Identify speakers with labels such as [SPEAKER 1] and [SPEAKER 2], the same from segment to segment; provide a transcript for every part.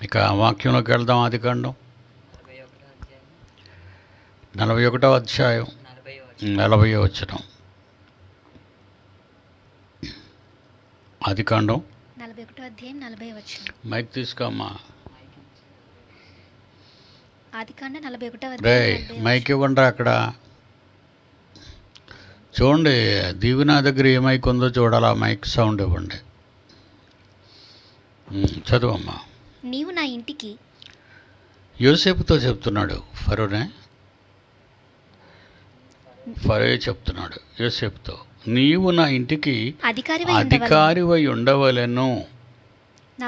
[SPEAKER 1] ఇక వాక్యంలోకి వెళ్దాం. ఆదికాండం 41వ అధ్యాయం 40వ వచనం. ఆదికాండం
[SPEAKER 2] 41
[SPEAKER 1] మైక్ తీసుకోమ్మా.
[SPEAKER 2] ఆదికాండం 41
[SPEAKER 1] రే మైక్ ఇవ్వండి అక్కడ. చూడండి, దీవెన దగ్గర ఏ మైక్ ఉందో చూడాలి. ఆ మైక్ సౌండ్ ఇవ్వండి. చదువమ్మా.
[SPEAKER 2] నీవు నా ఇంటికి
[SPEAKER 1] యోసేపుతో చెప్తున్నాడు. ఫరో చెప్తున్నాడు యోసేపుతో, నీవు నా ఇంటికి అధికారివై ఉండవలెను.
[SPEAKER 2] నా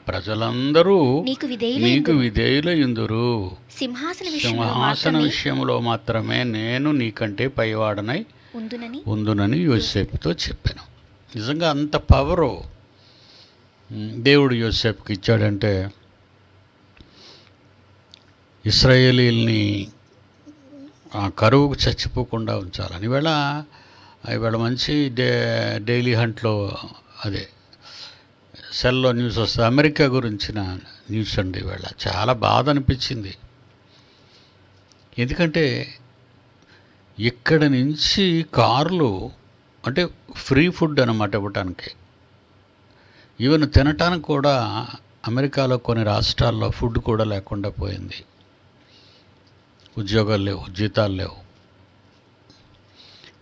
[SPEAKER 1] ప్రజలందరూ నీకు విధేయులయుందురు.
[SPEAKER 2] సింహాసన
[SPEAKER 1] విషయంలో మాత్రమే నేను నీకంటే పైవాడనై ఉందునని యోసేపుతో చెప్పాను. నిజంగా అంత పవరు దేవుడు యోసేపుకి ఇచ్చాడంటే, ఇశ్రాయేలీల్ని కరువుకు చచ్చిపోకుండా ఉంచాలని. ఇవాళ మంచి డైలీ హంట్లో అదే సెల్లో న్యూస్ వస్తుంది. అమెరికా గురించిన న్యూస్ అండి. ఇవాళ చాలా బాధ అనిపించింది. ఎందుకంటే ఇక్కడ నుంచి కార్లు అంటే ఫ్రీ ఫుడ్ అన్నమాట ఇవ్వటానికి. ఈవెన్ తినటానికి కూడా అమెరికాలో కొన్ని రాష్ట్రాల్లో ఫుడ్ కూడా లేకుండా పోయింది. ఉద్యోగాలు లేవు, జీతాలు లేవు.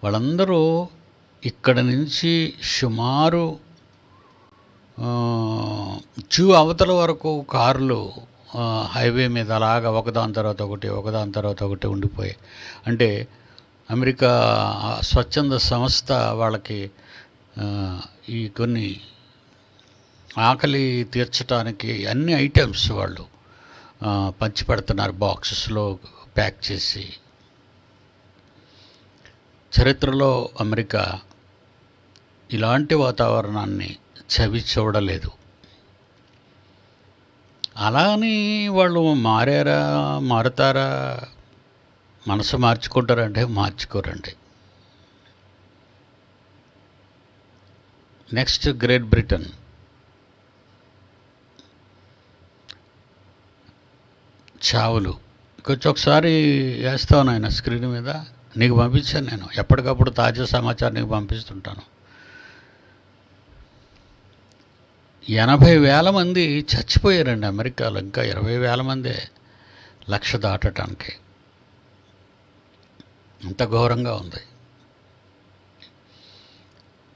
[SPEAKER 1] వాళ్ళందరూ ఇక్కడ నుంచి సుమారు అవతల వరకు కార్లు హైవే మీద అలాగా ఒకదాని తర్వాత ఒకటి ఉండిపోయాయి. అంటే అమెరికా స్వచ్ఛంద సంస్థ వాళ్ళకి ఈ కొన్ని ఆకలి తీర్చడానికి అన్ని ఐటమ్స్ వాళ్ళు పంచి పెడుతున్నారు, బాక్సెస్లో ప్యాక్ చేసి. చరిత్రలో అమెరికా ఇలాంటి వాతావరణాన్ని చవి చూడలేదు. అలా అని వాళ్ళు మారుతారా, మనసు మార్చుకుంటారంటే మార్చుకోరండి. Next Great Britain. చావులు కొంచెం ఒకసారి వేస్తావు నాయన స్క్రీన్ మీద. నీకు పంపించాను నేను, ఎప్పటికప్పుడు తాజా సమాచారం నీకు పంపిస్తుంటాను. 80,000 మంది చచ్చిపోయారండి అమెరికాలో. ఇంకా 20,000 మందే 1,00,000 దాటటానికి. అంత ఘోరంగా ఉంది.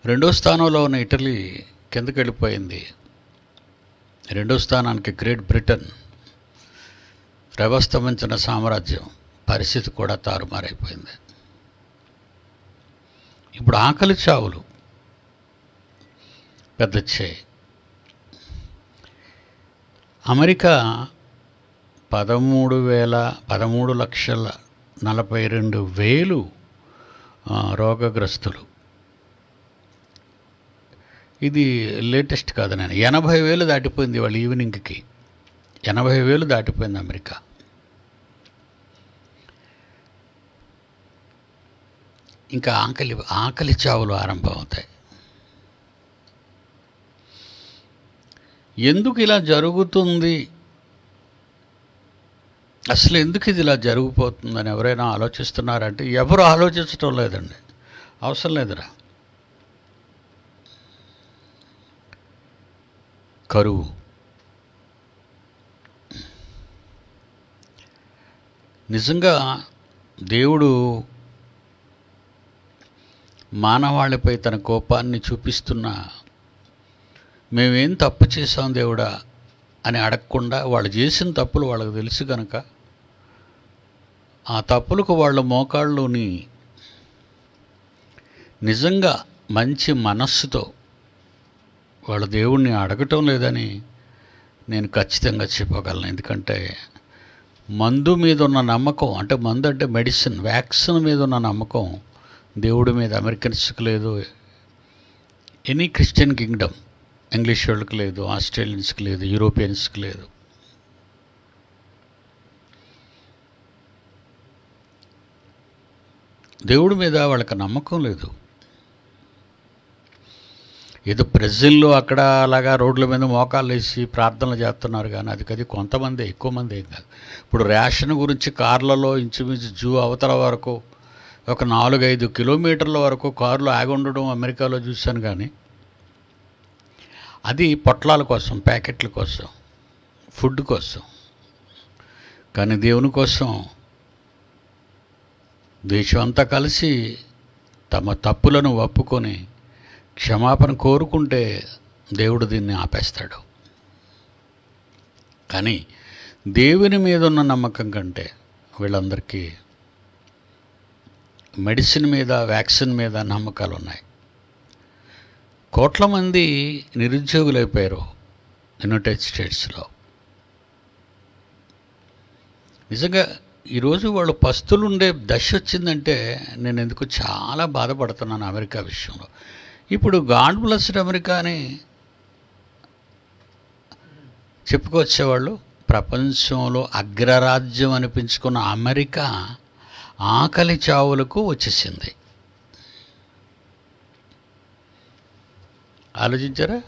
[SPEAKER 1] 2వ స్థానంలో ఉన్న ఇటలీ కిందకి వెళ్ళిపోయింది. 2వ స్థానానికి గ్రేట్ బ్రిటన్, వ్యవస్థమించిన సామ్రాజ్యం. పరిస్థితి కూడా తారుమారైపోయింది. ఇప్పుడు ఆకలి చావులు పెద్దచ్చాయి. అమెరికా 13,42,000 రోగగ్రస్తులు. ఇది లేటెస్ట్ కాదు నేను. 80,000 దాటిపోయింది వాళ్ళ ఈవినింగ్కి. 80,000 దాటిపోయింది అమెరికా. ఇంకా ఆకలి చావులు ఆరంభం అవుతాయి. ఎందుకు ఇలా జరుగుతుంది, అసలు ఎందుకు ఇది ఇలా జరిగిపోతుందని ఎవరైనా ఆలోచిస్తున్నారంటే ఎవరు ఆలోచించటం లేదండి. అవసరం లేదురా. కరువు, నిజంగా దేవుడు మానవాళిపై తన కోపాన్ని చూపిస్తున్నా, మేమేం తప్పు చేశాం దేవుడా అని అడగకుండా, వాళ్ళు చేసిన తప్పులు వాళ్ళకు తెలుసు కనుక ఆ తప్పులకు వాళ్ళ మోకాళ్ళుని నిజంగా మంచి మనస్సుతో వాళ్ళ దేవుణ్ణి అడగటం లేదని నేను ఖచ్చితంగా చెప్పగలను. ఎందుకంటే మందు మీద ఉన్న నమ్మకం, అంటే మందు అంటే మెడిసిన్, వ్యాక్సిన్ మీద ఉన్న నమ్మకం దేవుడి మీద అమెరికన్స్కి లేదు, ఎనీ క్రిస్టియన్ కింగ్డమ్, ఇంగ్లీష్ వాళ్ళకి లేదు, ఆస్ట్రేలియన్స్కి లేదు, యూరోపియన్స్కి లేదు. దేవుడి మీద వాళ్ళకి నమ్మకం లేదు. ఏదో ప్రజల్లో అక్కడ అలాగా రోడ్ల మీద మోకాళ్ళు వేసి ప్రార్థనలు చేస్తున్నారు, కానీ అది కొంతమంది, ఎక్కువ మంది ఏం కాదు. ఇప్పుడు రేషన్ గురించి కార్లలో ఇంచుమించు జూ అవతల వరకు ఒక 4-5 కిలోమీటర్ల వరకు కార్లు ఆగి ఉండడం అమెరికాలో చూశాను. కానీ అది పొట్లాల కోసం, ప్యాకెట్ల కోసం, ఫుడ్ కోసం. కానీ దేవుని కోసం దేశం అంతా కలిసి తమ తప్పులను ఒప్పుకొని క్షమాపణ కోరుకుంటే దేవుడు దీన్ని ఆపేస్తాడు. కానీ దేవుని మీద ఉన్న నమ్మకం కంటే వీళ్ళందరికీ మెడిసిన్ మీద, వ్యాక్సిన్ మీద నమ్మకాలు ఉన్నాయి. కోట్ల మంది నిరుద్యోగులైపోయారు యునైటెడ్ స్టేట్స్లో. నిజంగా ఈరోజు వాళ్ళు పస్తులుండే దశ వచ్చిందంటే నేను ఎందుకు చాలా బాధపడుతున్నాను అమెరికా విషయంలో. ఇప్పుడు గాడ్ బ్లెస్డ్ అమెరికా అని చెప్పుకొచ్చేవాళ్ళు, ప్రపంచంలో అగ్రరాజ్యం అనిపించుకున్న అమెరికా ఆకలి చావులకు వచ్చేసింది. ఆలోచించారా?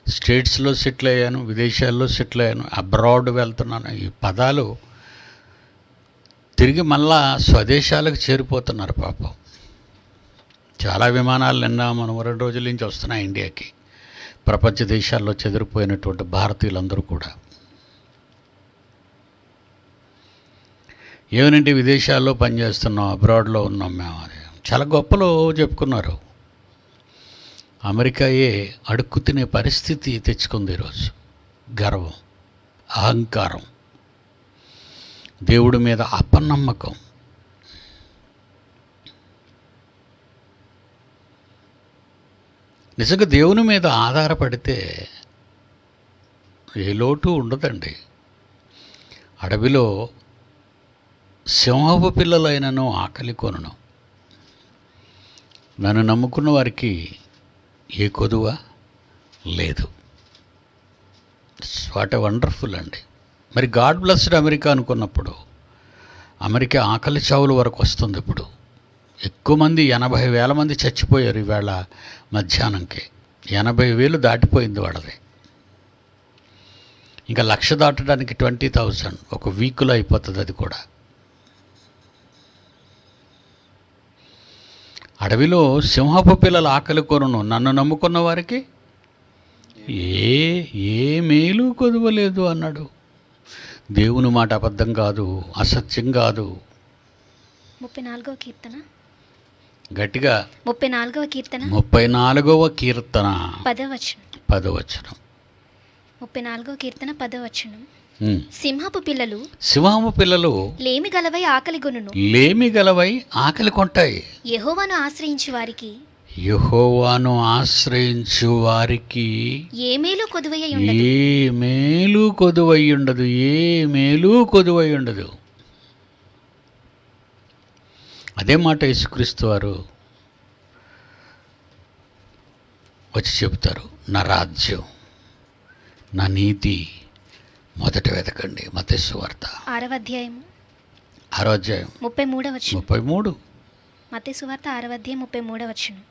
[SPEAKER 1] స్టేట్స్లో సెటిల్ అయ్యాను, విదేశాల్లో సెటిల్ అయ్యాను, అబ్రాడ్ వెళ్తున్నాను. ఈ పదాలు తిరిగి మళ్ళా స్వదేశాలకు చేరిపోతున్నారు పాపం. చాలా విమానాలు నిన్న మనం 2 రోజుల నుంచి వస్తున్నాయి ఇండియాకి. ప్రపంచ దేశాల్లో చెదిరిపోయినటువంటి భారతీయులందరూ కూడా ఏమనంటే విదేశాల్లో పనిచేస్తున్నాం, అబ్రాడ్లో ఉన్నాం మేము అని చాలా గొప్పలు చెప్పుకున్నారు. అమెరికాయే అడుక్కు తినే పరిస్థితి తెచ్చుకుంది ఈరోజు. గర్వం, అహంకారం, దేవుడి మీద అపనమ్మకం. నిజంగా దేవుని మీద ఆధారపడితే ఏ లోటు ఉండదండి. అడవిలో సింహపు పిల్లలైనను ఆకలి కొనను. నన్ను నమ్ముకున్న వారికి ఏ కొదువ లేదు. వాట్ ఎ వండర్ఫుల్ అండి. మరి గాడ్ బ్లెస్డ్ అమెరికా అనుకున్నప్పుడు అమెరికా ఆకలి చావుల వరకు వస్తుంది. ఇప్పుడు ఎక్కువ మంది, 80,000 మంది చచ్చిపోయారు ఈవేళ మధ్యాహ్నంకి. 80,000 దాటిపోయింది వాళ్ళది. ఇంకా 1,00,000 దాటడానికి 20,000 ఒక వీక్లో అయిపోతుంది. అది కూడా అడవిలో సింహపు పిల్లల ఆకలి కొనును, నన్ను నమ్ముకున్న వారికి ఏ మేలు కొదవలేదు అన్నాడు. దేవుని మాట అబద్ధం కాదు, అసత్యం కాదు.
[SPEAKER 2] 34వ కీర్తన
[SPEAKER 1] గట్టిగా
[SPEAKER 2] 34వ కీర్తన
[SPEAKER 1] 34వ కీర్తన
[SPEAKER 2] 10వ వచనం.
[SPEAKER 1] 10వ వచనం.
[SPEAKER 2] 34వ కీర్తన 10వ వచనం. సింహపు పిల్లలు లేమి గలవై ఆకలి గొనును,
[SPEAKER 1] లేమి గలవై ఆకలి కొంటాయి.
[SPEAKER 2] యెహోవాను ఆశ్రయించు వారికి ఏ మేలు కొదువై ఉండదు. అదే మాట యేసుక్రీస్తు వారు వచ్చి చెబుతారు. నా రాజ్యం, నా నీతి మొదట వెతకండి. మత్తయి సువార్త 6వ అధ్యాయం
[SPEAKER 1] 33.
[SPEAKER 2] మత్తయి సువార్త 6వ అధ్యాయం 33వ వచనం.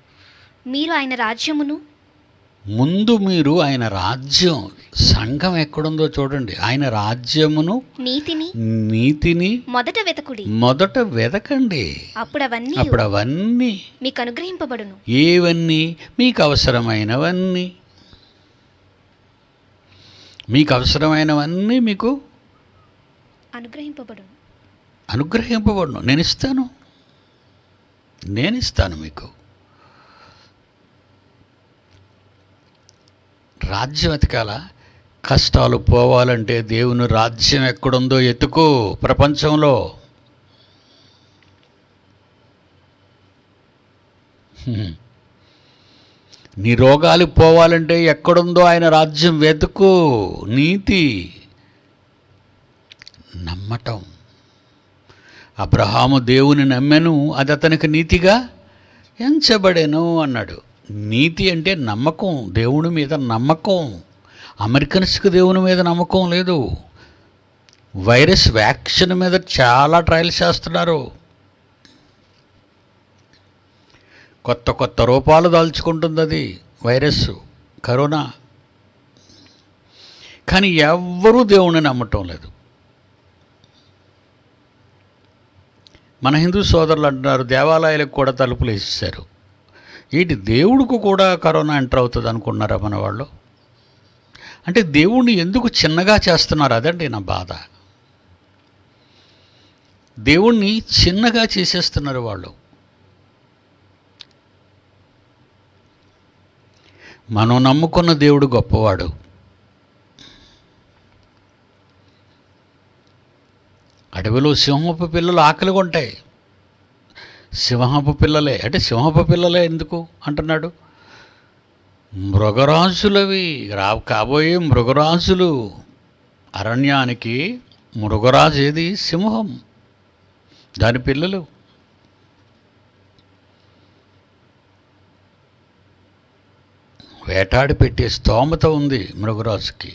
[SPEAKER 2] మీరు ఆయన రాజ్యమును,
[SPEAKER 1] ముందు మీరు ఆయన రాజ్యం, సంఘం ఎక్కడుందో చూడండి. ఆయన రాజ్యమును, నీతిని మొదట వెతకండి.
[SPEAKER 2] అప్పుడు అవన్నీ మీకు అనుగ్రహింపబడును.
[SPEAKER 1] ఏవన్నీ? మీకు అవసరమైనవన్నీ మీకు అనుగ్రహింపబడును. నేను ఇస్తాను మీకు. రాజ్యం వెతకాల. కష్టాలు పోవాలంటే దేవుని రాజ్యం ఎక్కడుందో ఎతుకు. ప్రపంచంలో నీ రోగాలు పోవాలంటే ఎక్కడుందో ఆయన రాజ్యం వెతుకు. నీతి, నమ్మటం. అబ్రహాము దేవుని నమ్మెను, అది అతనికి నీతిగా ఎంచబడెను అన్నాడు. నీతి అంటే నమ్మకం, దేవుని మీద నమ్మకం. అమెరికన్స్కి దేవుని మీద నమ్మకం లేదు. వైరస్ వ్యాక్సిన్ మీద చాలా ట్రయల్స్ చేస్తున్నారు. కొత్త కొత్త రూపాలు దాల్చుకుంటుంది అది వైరస్ కరోనా. కానీ ఎవ్వరూ దేవుణ్ణి నమ్మటం లేదు. మన హిందూ సోదరులు అంటున్నారు దేవాలయాలకు కూడా తలుపులు వేసేసారు. ఏంటి దేవుడికి కూడా కరోనా ఎంటర్ అవుతుంది అనుకున్నారా మన వాళ్ళు? అంటే దేవుణ్ణి ఎందుకు చిన్నగా చేస్తున్నారు? అదండి నా బాధ. దేవుణ్ణి చిన్నగా చేసేస్తున్నారు వాళ్ళు. మనం నమ్ముకున్న దేవుడు గొప్పవాడు. అడవిలో సింహపు పిల్లలు ఆకలి కొంటాయి. సింహపు పిల్లలే అంటే సింహపు పిల్లలే ఎందుకు అంటున్నాడు? మృగరాజులవి కాబోయే మృగరాజులు. అరణ్యానికి మృగరాజు ఏది? సింహం, దాని పిల్లలు. వేటాడి పెట్టే స్తోమత ఉంది మృగరాజుకి.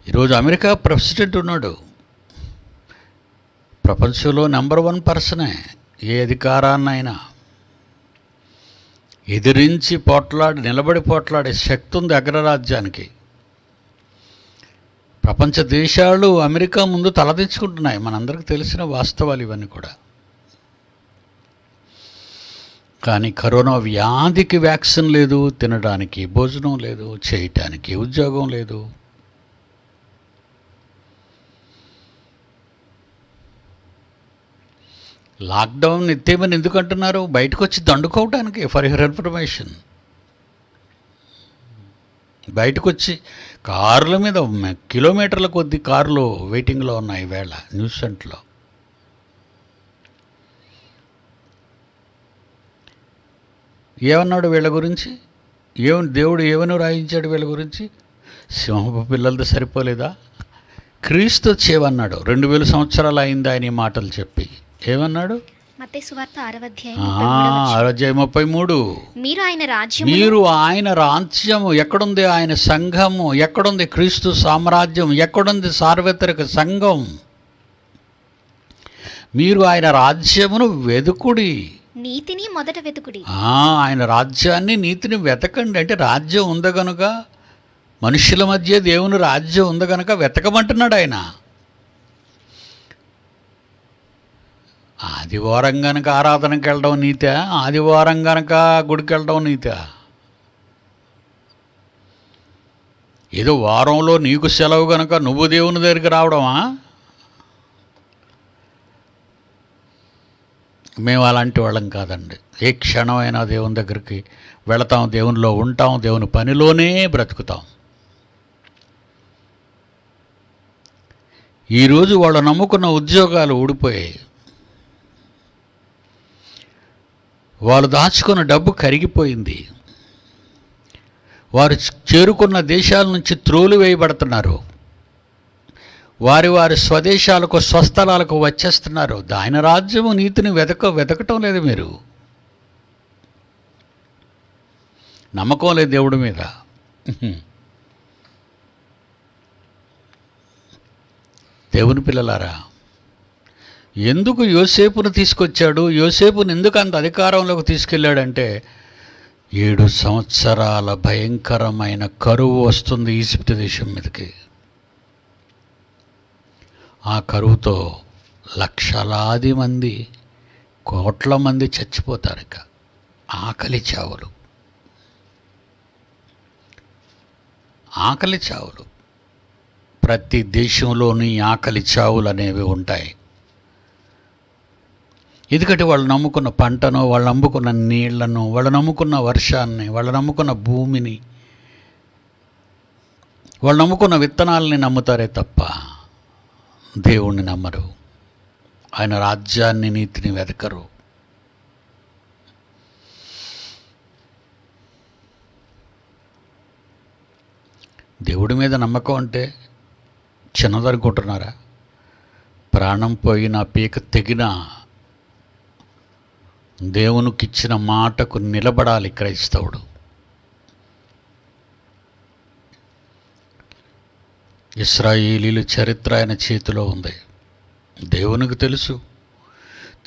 [SPEAKER 1] ఈరోజు అమెరికా ప్రెసిడెంట్ ఉన్నాడు, ప్రపంచంలో నెంబర్ 1 పర్సనే. ఏ అధికారాన్నైనా ఎదిరించి నిలబడి పోట్లాడే శక్తి ఉంది అగ్రరాజ్యానికి. ప్రపంచ దేశాలు అమెరికా ముందు తలదించుకుంటున్నాయి. మనందరికీ తెలిసిన వాస్తవాలు ఇవన్నీ కూడా. కానీ కరోనా వ్యాధికి వ్యాక్సిన్ లేదు, తినడానికి భోజనం లేదు, చేయటానికి ఉద్యోగం లేదు. లాక్డౌన్ ఎత్తేమని ఎందుకు అంటున్నారు? బయటకు వచ్చి దండుకోవడానికి. ఫర్ యువర్ ఇన్ఫర్మేషన్, బయటకు వచ్చి కార్ల మీద కిలోమీటర్ల కొద్ది కార్లు వెయిటింగ్లో ఉన్నాయి ఈవేళ న్యూస్ సెంటర్లో. ఏమన్నాడు వీళ్ళ గురించి? దేవుడు ఏమని రాయించాడు వీళ్ళ గురించి? సింహపు పిల్లలతో సరిపోలేదా? క్రీస్తు వచ్చేవన్నాడు. 2000 సంవత్సరాలు అయింది ఆయన ఈ మాటలు చెప్పి. ఏమన్నాడు?
[SPEAKER 2] మత్తయి సువార్త
[SPEAKER 1] 6:33. మీరు ఆయన రాజ్యము ఎక్కడుంది? ఆయన సంఘము ఎక్కడుంది? క్రీస్తు సామ్రాజ్యం ఎక్కడుంది? సార్వత్రిక సంఘం. మీరు ఆయన రాజ్యమును వెదుకుడి,
[SPEAKER 2] నీతిని మొదట వెతుకుడి.
[SPEAKER 1] ఆయన రాజ్యాన్ని నీతిని వెతకండి. అంటే రాజ్యం ఉంది కనుక, మనుషుల మధ్య దేవుని రాజ్యం ఉంది కనుక వెతకమంటున్నాడు ఆయన. ఆదివారం కనుక ఆరాధనకి వెళ్ళడం నీతా? ఆదివారం కనుక గుడికి వెళ్ళడం నీతా? ఏదో వారంలో నీకు సెలవు కనుక నువ్వు దేవుని దగ్గరికి రావడమా? మేము అలాంటి వాళ్ళం కాదండి. ఏ క్షణమైనా దేవుని దగ్గరికి వెళతాం, దేవునిలో ఉంటాం, దేవుని పనిలోనే బ్రతుకుతాం. ఈరోజు వాళ్ళు నమ్ముకున్న ఉద్యోగాలు ఊడిపోయాయి. వాళ్ళు దాచుకున్న డబ్బు కరిగిపోయింది. వారు చేరుకున్న దేశాల నుంచి త్రోలు వేయబడుతున్నారు. వారి స్వదేశాలకు స్వస్థలాలకు వచ్చేస్తున్నారు. ఆయన రాజ్యము నీతిని వెతకటం లేదు. మీరు నమ్మకం లేదు దేవుడి మీద. దేవుని పిల్లలారా, ఎందుకు యోసేపును తీసుకొచ్చాడు? యోసేపుని ఎందుకు అంత అధికారంలోకి తీసుకెళ్ళాడంటే 7 సంవత్సరాల భయంకరమైన కరువు వస్తుంది ఈజిప్ట్ దేశం మీదకి. ఆ కరువుతో లక్షలాది మంది, కోట్ల మంది చచ్చిపోతారు. ఇక ఆకలి చావులు ప్రతి దేశంలోని ఆకలి చావులు అనేవి ఉంటాయి. ఎందుకంటే వాళ్ళు నమ్ముకున్న పంటను, వాళ్ళు నమ్ముకున్న నీళ్లను, వాళ్ళు నమ్ముకున్న వర్షాన్ని, వాళ్ళు నమ్ముకున్న భూమిని, వాళ్ళు నమ్ముకున్న విత్తనాలని నమ్ముతారే తప్ప దేవుణ్ణి నమ్మరు. ఆయన రాజ్యాన్ని, నీతిని వెతకరు. దేవుడి మీద నమ్మకం అంటే చిన్నదనుకుంటున్నారా? ప్రాణం పోయినా, పీక తెగినా దేవునికిచ్చిన మాటకు నిలబడాలి క్రైస్తవుడు. ఇశ్రాయేలీయుల చరిత్ర ఆయన చేతిలో ఉంది. దేవునికి తెలుసు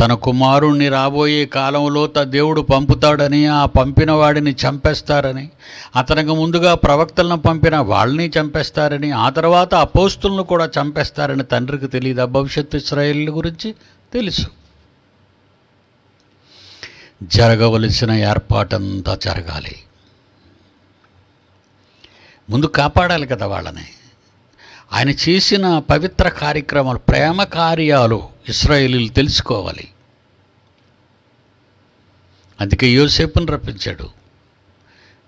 [SPEAKER 1] తన కుమారుణ్ణి రాబోయే కాలంలో దేవుడు పంపుతాడని, ఆ పంపిన వాడిని చంపేస్తారని, అతనికి ముందుగా ప్రవక్తలను పంపిన వాళ్ళని చంపేస్తారని, ఆ తర్వాత అపోస్తులను కూడా చంపేస్తారని తండ్రికి తెలియదు. భవిష్యత్తు ఇశ్రాయేలు గురించి తెలుసు. జరగవలసిన ఏర్పాటంతా జరగాలి. ముందు కాపాడాలి కదా వాళ్ళని. ఆయన చేసిన పవిత్ర కార్యక్రమాలు, ప్రేమ కార్యాలు ఇశ్రాయేలీయులు తెలుసుకోవాలి. అందుకే యోసేపును రప్పించాడు.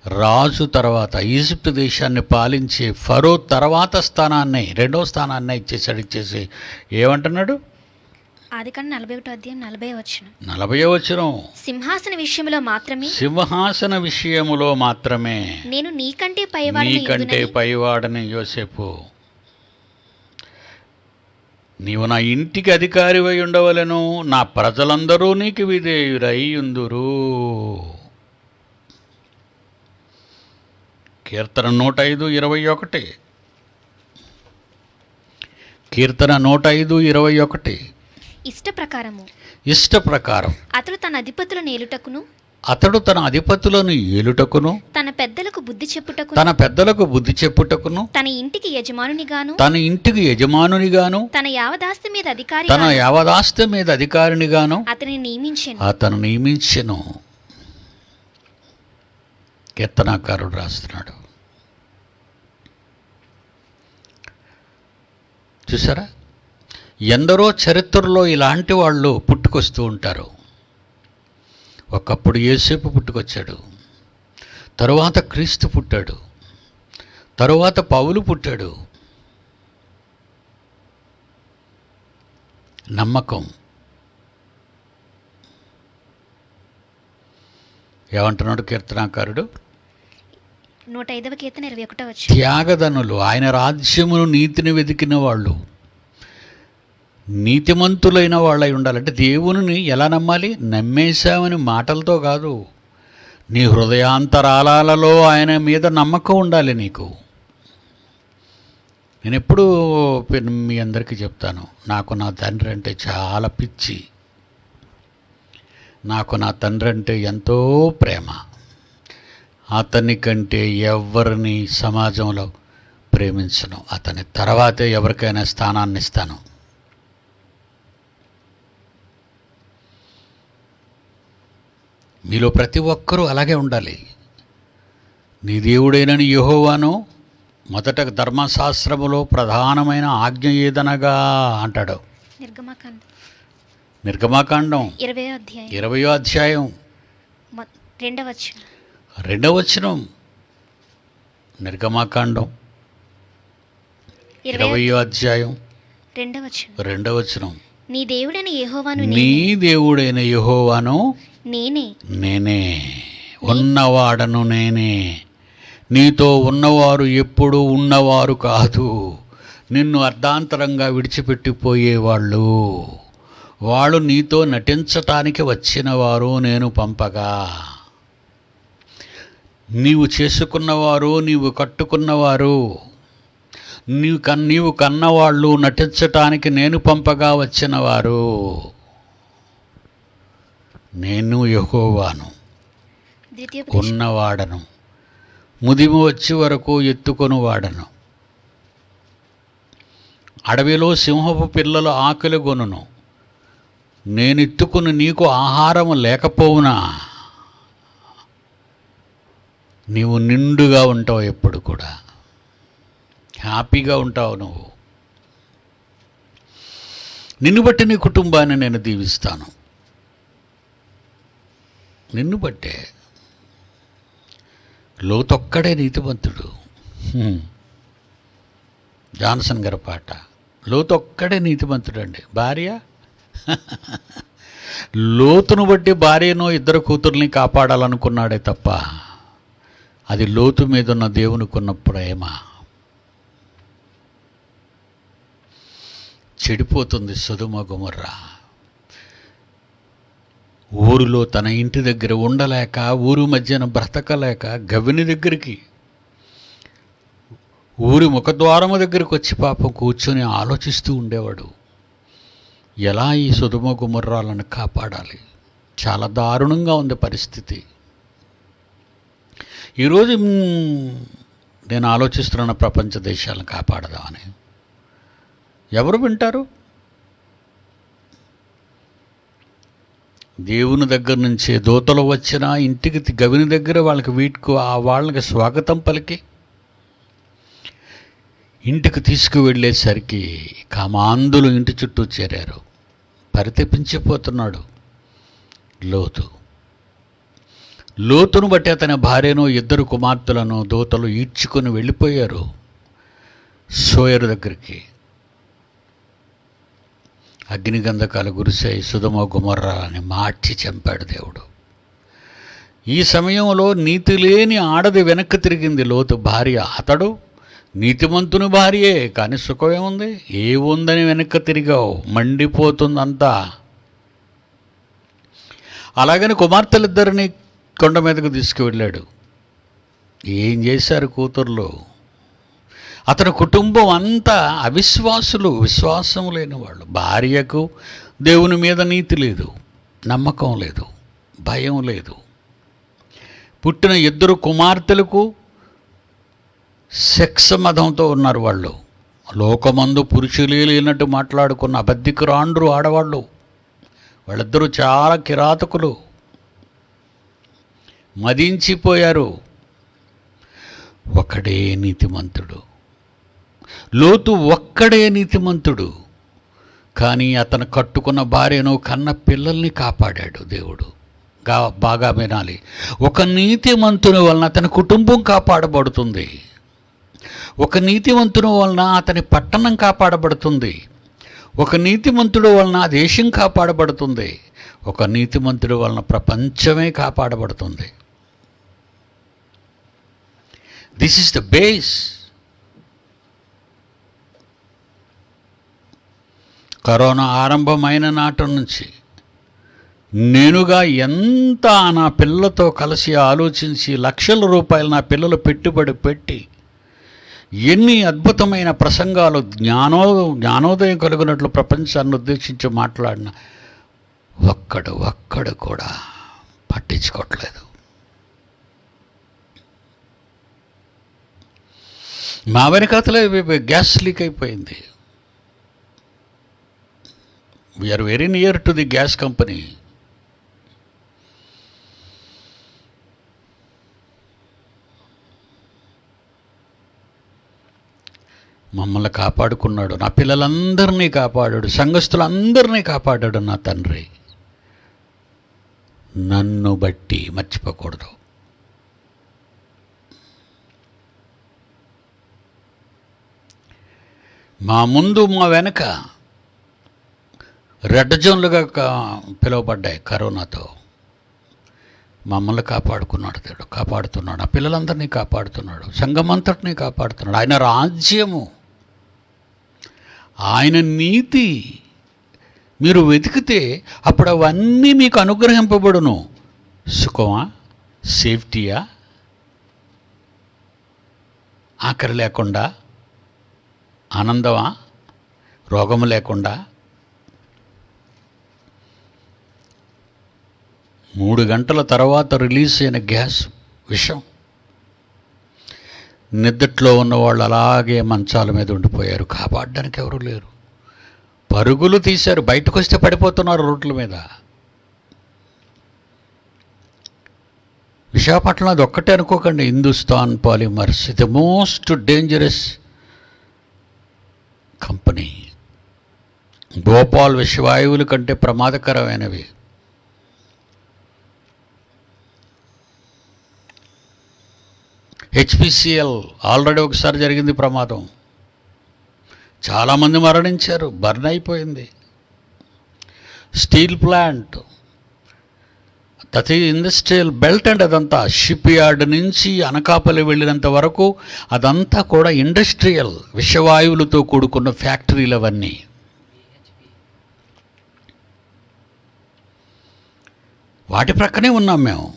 [SPEAKER 1] రాజు తర్వాత ఈజిప్ట్ దేశాన్ని పాలించే ఫరో తర్వాత స్థానాన్ని, రెండో స్థానాన్ని ఇచ్చేసి ఏమంటున్నాడు?
[SPEAKER 2] ఆదికాండం 41:40
[SPEAKER 1] 40వ వచనం.
[SPEAKER 2] సింహాసన విషయంలో మాత్రమే,
[SPEAKER 1] సింహాసన విషయములో మాత్రమే
[SPEAKER 2] నేను నీకంటే
[SPEAKER 1] పైవాడని యోసేపు, నీవు నా ఇంటికి అధికారివై ఉండవలెను, నా ప్రజలందరూ నీకు విధేయురై యుందురు. కీర్తన 105:21. కీర్తన 105:21. ఇష్ట ప్రకారం
[SPEAKER 2] అతడు తన
[SPEAKER 1] అధిపతులను ఏలుటకును,
[SPEAKER 2] తన పెద్దలకు బుద్ధి చెప్పుటకును, తన ఇంటికి యజమానునిగాను, తన యావదాస్తి మీద అధికారినిగాను అతను నియమించెను. కీర్తనాకారుడు రాస్తున్నాడు. చూసారా, ఎందరో చరిత్రలో ఇలాంటి వాళ్ళు పుట్టుకొస్తూ ఉంటారు. ఒకప్పుడు యోసేపు పుట్టుకొచ్చాడు, తరువాత క్రీస్తు పుట్టాడు, తరువాత పౌలు పుట్టాడు. నమ్మకం. ఏమంటున్నాడు కీర్తనాకారుడు? 105వ కీర్తన 21.
[SPEAKER 1] త్యాగదనులు, ఆయన రాజ్యమును నీతిని వెతికిన వాళ్ళు, నీతిమంతులైన వాళ్ళై ఉండాలంటే దేవుని ఎలా నమ్మాలి? నమ్మేశామని మాటలతో కాదు, నీ హృదయాంతరాలలో ఆయన మీద నమ్మకం ఉండాలి నీకు. నేను ఎప్పుడూ మీ అందరికీ చెప్తాను, నాకు నా తండ్రి అంటే చాలా పిచ్చి, నాకు నా తండ్రి అంటే ఎంతో ప్రేమ. అతని కంటే ఎవరిని సమాజంలో ప్రేమించను, అతని తర్వాతే ఎవరికైనా స్థానాన్ని ఇస్తాను. మీలో ప్రతి ఒక్కరూ అలాగే ఉండాలి. నీ దేవుడైన యెహోవాను మొదట ధర్మశాస్త్రములో ప్రధానమైన ఆజ్ఞ ఏదనగా అంటాడు. నిర్గమాకాండం 20వ అధ్యాయం 2వ వచనం. నిర్గమాకాండం 20వ అధ్యాయం 2వ వచనం. నీ దేవుడైన యెహోవాను నేనే, ఉన్నవాడను నేనే, నీతో ఉన్నవారు ఎప్పుడూ ఉన్నవారు కాదు, నిన్ను అర్ధాంతరంగా విడిచిపెట్టిపోయేవాళ్ళు, వాళ్ళు నీతో నటించటానికి వచ్చిన వారు నేను పంపగా, నీవు చేసుకున్నవారు, నీవు కట్టుకున్నవారు, నీవు కన్నవాళ్ళు నటించటానికి నేను పంపగా వచ్చినవారు. నేను యెహోవాను, ఉన్నవాడను, ముదిమి వచ్చే వరకు ఎత్తుకొని వాడను, అడవిలో సింహపు పిల్లలు ఆకలి గొనును, నేనెత్తుకుని నీకు ఆహారము లేకపోవునా, నీవు నిండుగా ఉంటావు, ఎప్పుడు కూడా హ్యాపీగా ఉంటావు. నువ్వు నిన్ను బట్టి నీ కుటుంబాన్ని నేను దీవిస్తాను. నిన్ను బట్టే. లోతొక్కడే నీతిమంతుడు. జాన్సన్ గారి పాట. లోతొక్కడే నీతిమంతుడు అండి. భార్య లోతును బట్టి భార్యను, ఇద్దరు కూతుర్ని కాపాడాలనుకున్నాడే తప్ప అది లోతు మీద ఉన్న దేవునికున్న ప్రేమ. చెడిపోతుంది సొదొమ గొమొర్రా. ఊరిలో తన ఇంటి దగ్గర ఉండలేక, ఊరు మధ్యన బ్రతకలేక, గవిని దగ్గరికి, ఊరి ముఖద్వారము దగ్గరికి వచ్చి పాపం కూర్చొని ఆలోచిస్తూ ఉండేవాడు. ఎలా ఈ సొదొమ గొమొర్రాలను కాపాడాలి? చాలా దారుణంగా ఉంది పరిస్థితి. ఈరోజు నేను ఆలోచిస్తున్న ప్రపంచ దేశాలను కాపాడదామని. ఎవరు వింటారు? దేవుని దగ్గర నుంచే దూతలు వచ్చినా ఇంటికి గవిని దగ్గర వాళ్ళకి స్వాగతం పలికి ఇంటికి తీసుకువెళ్ళేసరికి కామాంధులు ఇంటి చుట్టూ చేరారు. పరితపించిపోతున్నాడు లోతును బట్టి అతని భార్యను 2 కుమార్తెలను దూతలు ఈడ్చుకొని వెళ్ళిపోయారు సోయరు దగ్గరికి. అగ్నిగంధకాలు గురిసాయి, సొదొమ గొమొర్రాని మార్చి చంపాడు దేవుడు. ఈ సమయంలో నీతి లేని ఆడది వెనక్కి తిరిగింది, లోతు భార్య. అతడు నీతిమంతుని భార్యే, కానీ సుఖమేముంది? ఏముందని వెనక్కి తిరిగావు? మండిపోతుందంతా. అలాగని కుమార్తెలిద్దరిని కొండ మీదకు తీసుకువెళ్ళాడు. ఏం చేశారు కూతుర్లు? అతని కుటుంబం అంతా అవిశ్వాసులు, విశ్వాసం లేని వాళ్ళు. భార్యకు దేవుని మీద నీతి లేదు, నమ్మకం లేదు, భయం లేదు. పుట్టిన 2 కుమార్తెలకు సెక్స్ మతంతో ఉన్నారు వాళ్ళు. లోకమందు పురుషులే లేనట్టు మాట్లాడుకున్న అబద్ధికురాండ్రు ఆడవాళ్ళు. వాళ్ళిద్దరూ చాలా కిరాతకులు, మదించిపోయారు. ఒకడే నీతిమంతుడు, లోతు ఒక్కడే నీతిమంతుడు. కానీ అతను కట్టుకున్న భార్యను, కన్న పిల్లల్ని కాపాడాడు దేవుడు. బాగా వినాలి. ఒక నీతిమంతుని వలన అతని కుటుంబం కాపాడబడుతుంది. ఒక నీతిమంతుని వలన అతని పట్టణం కాపాడబడుతుంది. ఒక నీతిమంతుడు వలన దేశం కాపాడబడుతుంది. ఒక నీతిమంతుడి వలన ప్రపంచమే కాపాడబడుతుంది. This is the base. Corona ఆరంభమైన నాటి నుంచి నేనుగా ఎంత నా పిల్లలతో కలిసి ఆలోచించి లక్షల రూపాయలు నా పిల్లలు పెట్టుబడి పెట్టి ఎన్ని అద్భుతమైన ప్రసంగాలు, జ్ఞానోదయం కలిగినట్లు ప్రపంచాన్ని ఉద్దేశించి మాట్లాడిన ఒక్కడు కూడా పట్టించుకోవట్లేదు. మా వెనకాతలే గ్యాస్ లీక్ అయిపోయింది. We are very near to the gas company. మమ్మల్ని కాపాడుకున్నాడు, నా పిల్లలందరినీ కాపాడాడు, సంఘస్థులందరినీ కాపాడాడు నా తండ్రి. నన్ను బట్టి మర్చిపోకూడదు. మా ముందు మా వెనక రెడ్ జోన్లుగా పిలువబడ్డాయి కరోనాతో. మమ్మల్ని కాపాడుకున్నాడు దేవుడు, కాపాడుతున్నాడు. ఆ పిల్లలందరినీ కాపాడుతున్నాడు, సంఘమంతటినీ కాపాడుతున్నాడు. ఆయన రాజ్యము, ఆయన నీతి మీరు వెతికితే అప్పుడు అవన్నీ మీకు అనుగ్రహింపబడును. సుఖమా, సేఫ్టీయా, ఆఖరి లేకుండా, ఆనందమా, రోగము లేకుండా. 3 గంటల తర్వాత రిలీజ్ అయిన గ్యాస్ విషం. నిద్దట్లో ఉన్నవాళ్ళు అలాగే మంచాల మీద ఉండిపోయారు, కాపాడడానికి ఎవరు లేరు. పరుగులు తీశారు, బయటకు వస్తే పడిపోతున్నారు రోడ్ల మీద. విశాఖపట్నం అది ఒక్కటే అనుకోకండి, Hindustan Polymers the most dangerous company. Bhopal విషవాయువుల కంటే ప్రమాదకరమైనవి. హెచ్పిసిఎల్ ఆల్రెడీ ఒకసారి జరిగింది ప్రమాదం, చాలామంది మరణించారు, బర్న్ అయిపోయింది. స్టీల్ ప్లాంట్, ప్రతి ఇండస్ట్రియల్ బెల్ట్ అండ్ అదంతా షిప్ యార్డ్ నుంచి అనకాపల్లి వెళ్ళినంత వరకు అదంతా కూడా ఇండస్ట్రియల్ విషవాయువులతో కూడుకున్న ఫ్యాక్టరీలు అవన్నీ. వాటి ప్రక్కనే ఉన్నాం మేము.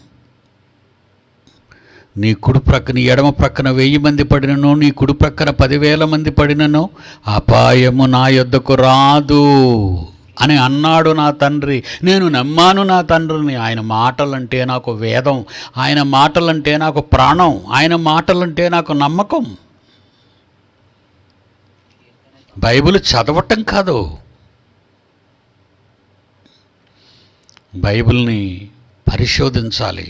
[SPEAKER 1] నీ కుడి ప్రక్కన, ఎడమ ప్రక్కన 1000 మంది పడినను, నీ కుడి ప్రక్కన 10,000 మంది పడినను అపాయము నా యొద్దకు రాదు. అని అన్నాడు నా తండ్రి. నేను నమ్మాను నా తండ్రిని. ఆయన మాటలంటే నాకు వేదం, ఆయన మాటలంటే నాకు ప్రాణం, ఆయన మాటలంటే నాకు నమ్మకం. బైబిల్ చదవటం కాదు, బైబిల్ని పరిశోధించాలి.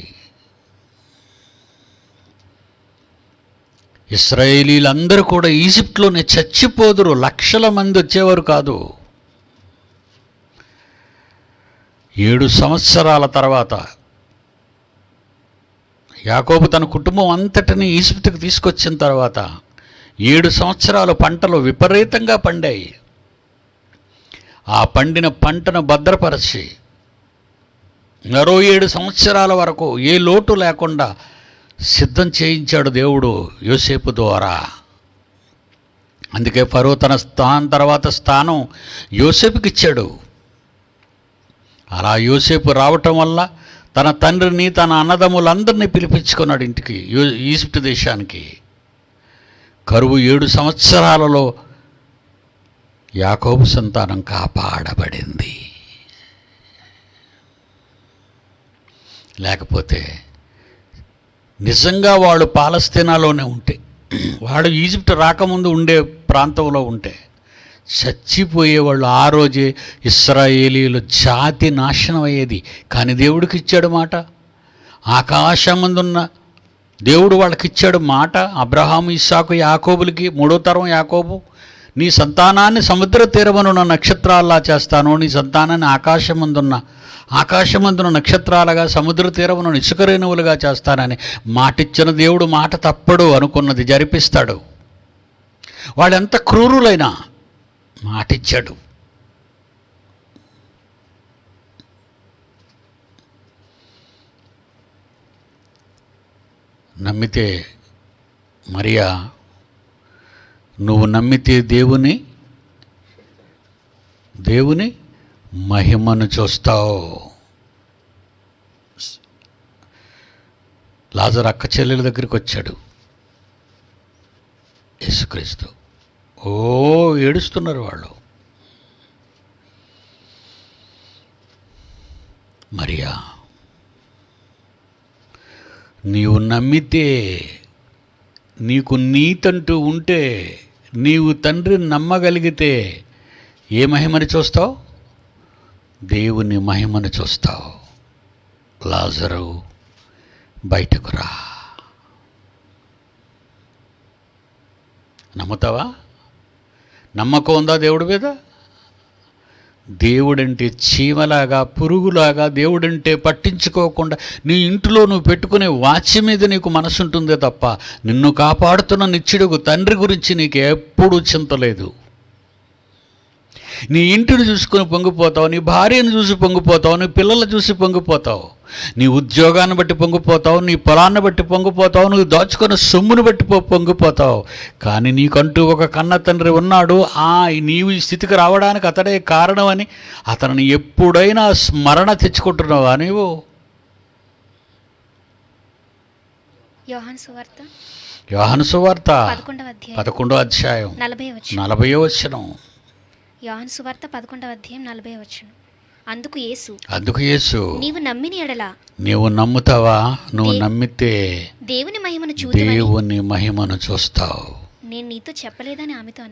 [SPEAKER 1] ఇశ్రాయేలీలందరూ కూడా ఈజిప్ట్లోనే చచ్చిపోదురు, లక్షల మంది వచ్చేవారు కాదు. 7 సంవత్సరాల తర్వాత యాకోబు తన కుటుంబం అంతటిని ఈజిప్టుకు తీసుకొచ్చిన తర్వాత 7 సంవత్సరాలు పంటలు విపరీతంగా పండాయి. ఆ పండిన పంటను భద్రపరిచి మరో 7 సంవత్సరాల వరకు ఏ లోటు లేకుండా సిద్ధం చేయించాడు దేవుడు యోసేపు ద్వారా. అందుకే ఫరో తన తర్వాత స్థానం యోసేపుకి ఇచ్చాడు. అలా యోసేపు రావటం వల్ల తన తండ్రిని, తన అన్నదమ్ములందరినీ పిలిపించుకున్నాడు ఇంటికి, ఈజిప్ట్ దేశానికి. కరువు 7 సంవత్సరాలలో యాకోబు సంతానం కాపాడబడింది. లేకపోతే నిజంగా వాళ్ళు పాలస్తీనాలోనే ఉంటే, వాడు ఈజిప్ట్ రాకముందు ఉండే ప్రాంతంలో ఉంటే చచ్చిపోయేవాళ్ళు. ఆ రోజే ఇశ్రాయేలీయుల జాతి నాశనం అయ్యేది. కానీ దేవుడికి ఇచ్చాడు మాట. ఆకాశమందున్న దేవుడు వాళ్ళకి ఇచ్చాడు మాట. అబ్రహాము, ఇస్సాకు, యాకోబులకి 3వ తరం యాకోబు, నీ సంతానాన్ని సముద్ర తీరమునున్న నక్షత్రాల్లా చేస్తాను, నీ సంతానాన్ని ఆకాశమందున నక్షత్రాలుగా, సముద్ర తీరమును ఇసుక రేణువులుగా చేస్తానని మాటిచ్చిన దేవుడు మాట తప్పడు, అనుకున్నది జరిపిస్తాడు. వాళ్ళెంత క్రూరులైనా మాటిచ్చాడు. నమ్మితే మరియా, నువ్వు నమ్మితే దేవుని మహిమను చూస్తావు. లాజరు అక్క చెల్లెల దగ్గరికి వచ్చాడు యేసుక్రీస్తు. ఏడుస్తున్నారు వాళ్ళు. మరియా, నీవు నమ్మితే, నీకు నీతంటూ ఉంటే, నీవు తండ్రిని నమ్మగలిగితే ఏ మహిమని చూస్తావు? దేవుని మహిమను చూస్తావు. లాజరు బయటకు రా. నమ్ముతావా? నమ్మకం ఉందా దేవుడి మీద? దేవుడంటే చీమలాగా, పురుగులాగా, దేవుడంటే పట్టించుకోకుండా నీ ఇంట్లో నువ్వు పెట్టుకునే వాచి మీద నీకు మనసు ఉంటుందే తప్ప, నిన్ను కాపాడుతున్న నిత్యుడుగు తండ్రి గురించి నీకు ఎప్పుడూ చింతలేదు. నీ ఇంటిని చూసుకొని పొంగిపోతావు, నీ భార్యను చూసి పొంగిపోతావు, నీ పిల్లలు చూసి పొంగిపోతావు, నీ ఉద్యోగాన్ని బట్టి పొంగిపోతావు, నీ పొలాన్ని బట్టి పొంగిపోతావు, నువ్వు దాచుకున్న సొమ్మును బట్టి పొంగిపోతావు. కానీ నీకంటూ ఒక కన్న తండ్రి ఉన్నాడు. నీవు ఈ స్థితికి రావడానికి అతడే కారణమని అతనిని ఎప్పుడైనా స్మరణ తెచ్చుకుంటున్నావా నీవు? యోహాను సువార్త 11వ అధ్యాయం 40వ వచనం.
[SPEAKER 2] యోహాను సువార్త 11వ అధ్యాయం 40వ వచనం. అందుకు యేసు, నీవు నమ్మిన ఎడల,
[SPEAKER 1] నీవు నమ్ముతావా? నువ్వు నమ్మితే
[SPEAKER 2] దేవుని
[SPEAKER 1] మహిమను చూస్తావు.
[SPEAKER 2] నేను నీతో చెప్పలేదని ఆమెతో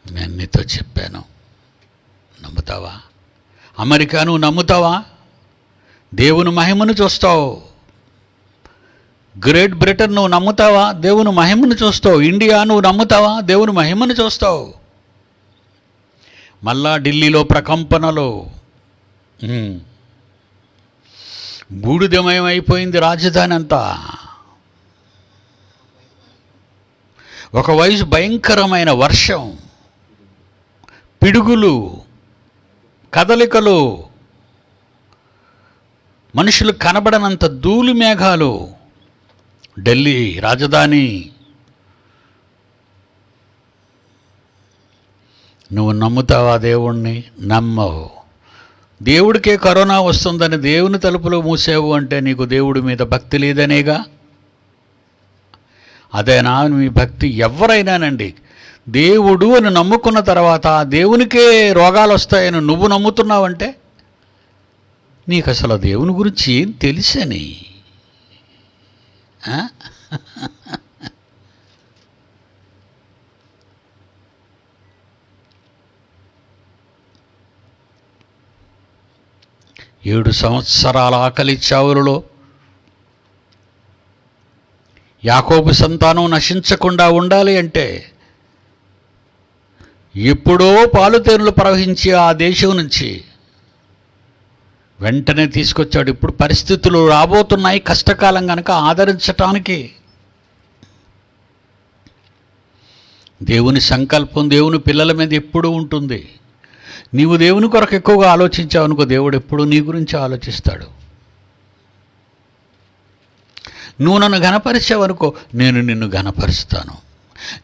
[SPEAKER 2] నేను
[SPEAKER 1] నీతో చెప్పాను. నమ్ముతావా? అమెరికా నువ్వు నమ్ముతావా? దేవుని మహిమను చూస్తావు. గ్రేట్ బ్రిటన్ నువ్వు నమ్ముతావా? దేవుని మహిమను చూస్తావు. ఇండియా నువ్వు నమ్ముతావా? దేవుని మహిమను చూస్తావు. మళ్ళా ఢిల్లీలో ప్రకంపనలు, బూడిదమయం అయిపోయింది రాజధాని అంతా. ఒకవైపు భయంకరమైన వర్షం, పిడుగులు, కదలికలు, మనుషులు కనబడనంత ధూళి మేఘాలు. ఢిల్లీ రాజధాని. నువ్వు నమ్ముతావా దేవుణ్ణి? నమ్మవు. దేవుడికే కరోనా వస్తుందని దేవుని తలుపులో మూసావు అంటే నీకు దేవుడి మీద భక్తి లేదనేగా. అదేనా మీ భక్తి? ఎవరైనానండి దేవుడు అని నమ్ముకున్న తర్వాత ఆ దేవునికే రోగాలు వస్తాయని నువ్వు నమ్ముతున్నావంటే నీకు అసలు ఆ దేవుని గురించి ఏం తెలుసని. ఆ? 7 సంవత్సరాల ఆకలి చావులలో యాకోబు సంతానం నశించకుండా ఉండాలి అంటే ఎప్పుడో పాలుతేనెలు ప్రవహించి ఆ దేశం నుంచి వెంటనే తీసుకొచ్చాడు. ఇప్పుడు పరిస్థితులు రాబోతున్నాయి, కష్టకాలం కనుక ఆదరించటానికి. దేవుని సంకల్పం దేవుని పిల్లల మీద ఎప్పుడూ ఉంటుంది. నీవు దేవుని కొరకు ఎక్కువగా ఆలోచించావు అనుకో, దేవుడు ఎప్పుడు నీ గురించి ఆలోచిస్తాడు. నువ్వు నన్ను ఘనపరిచావనుకో, నేను నిన్ను ఘనపరుస్తాను.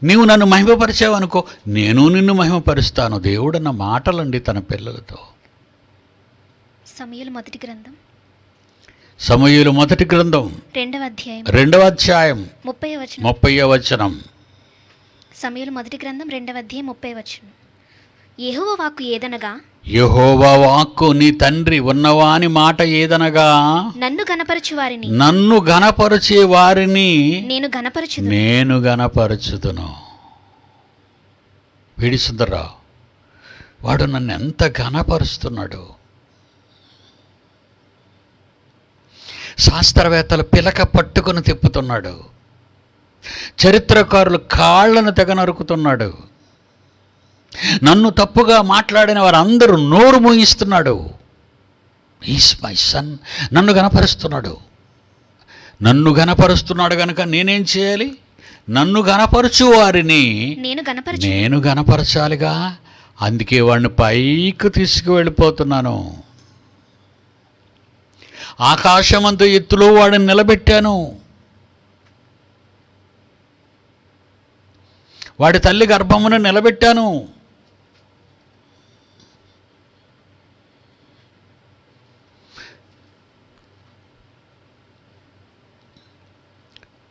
[SPEAKER 1] నీవు నన్ను మహిమపరిచావనుకో, నేను నిన్ను మహిమపరుస్తాను. దేవుడన్న మాటలండి తన పిల్లలతో.
[SPEAKER 2] సమూయేలు మొదటి గ్రంథం
[SPEAKER 1] సమూయేలు మొదటి గ్రంథం
[SPEAKER 2] 2వ అధ్యాయం
[SPEAKER 1] 30వ వచనం.
[SPEAKER 2] సమూయేలు మొదటి గ్రంథం 2వ అధ్యాయం 30వ వచనం. యెహోవా వాక్కు ఏదనగా,
[SPEAKER 1] యెహోవా వాక్కు నీ తండ్రి ఉన్నవాని మాట ఏదనగా,
[SPEAKER 2] నన్ను
[SPEAKER 1] ఘనపరచే వారిని
[SPEAKER 2] నేను
[SPEAKER 1] ఘనపరచుదును. వీడి సుందర్రావు వాడు నన్ను ఎంత ఘనపరుస్తున్నాడు. శాస్త్రవేత్తలు పిలక పట్టుకుని తిప్పుతున్నాడు. చరిత్రకారులు కాళ్ళను తెగ నరుకుతున్నాడు. నన్ను తప్పుగా మాట్లాడిన వారందరూ నోరు మూయిస్తున్నాడు. Is my son. నన్ను ఘనపరుస్తున్నాడు కనుక నేనేం చేయాలి? నన్ను ఘనపరచు వారిని నేను ఘనపరచాలిగా. అందుకే వాడిని పైకి తీసుకువెళ్ళిపోతున్నాను. ఆకాశమంత ఎత్తులో వాడిని నిలబెట్టాను. వాడి తల్లి గర్భమును నిలబెట్టాను.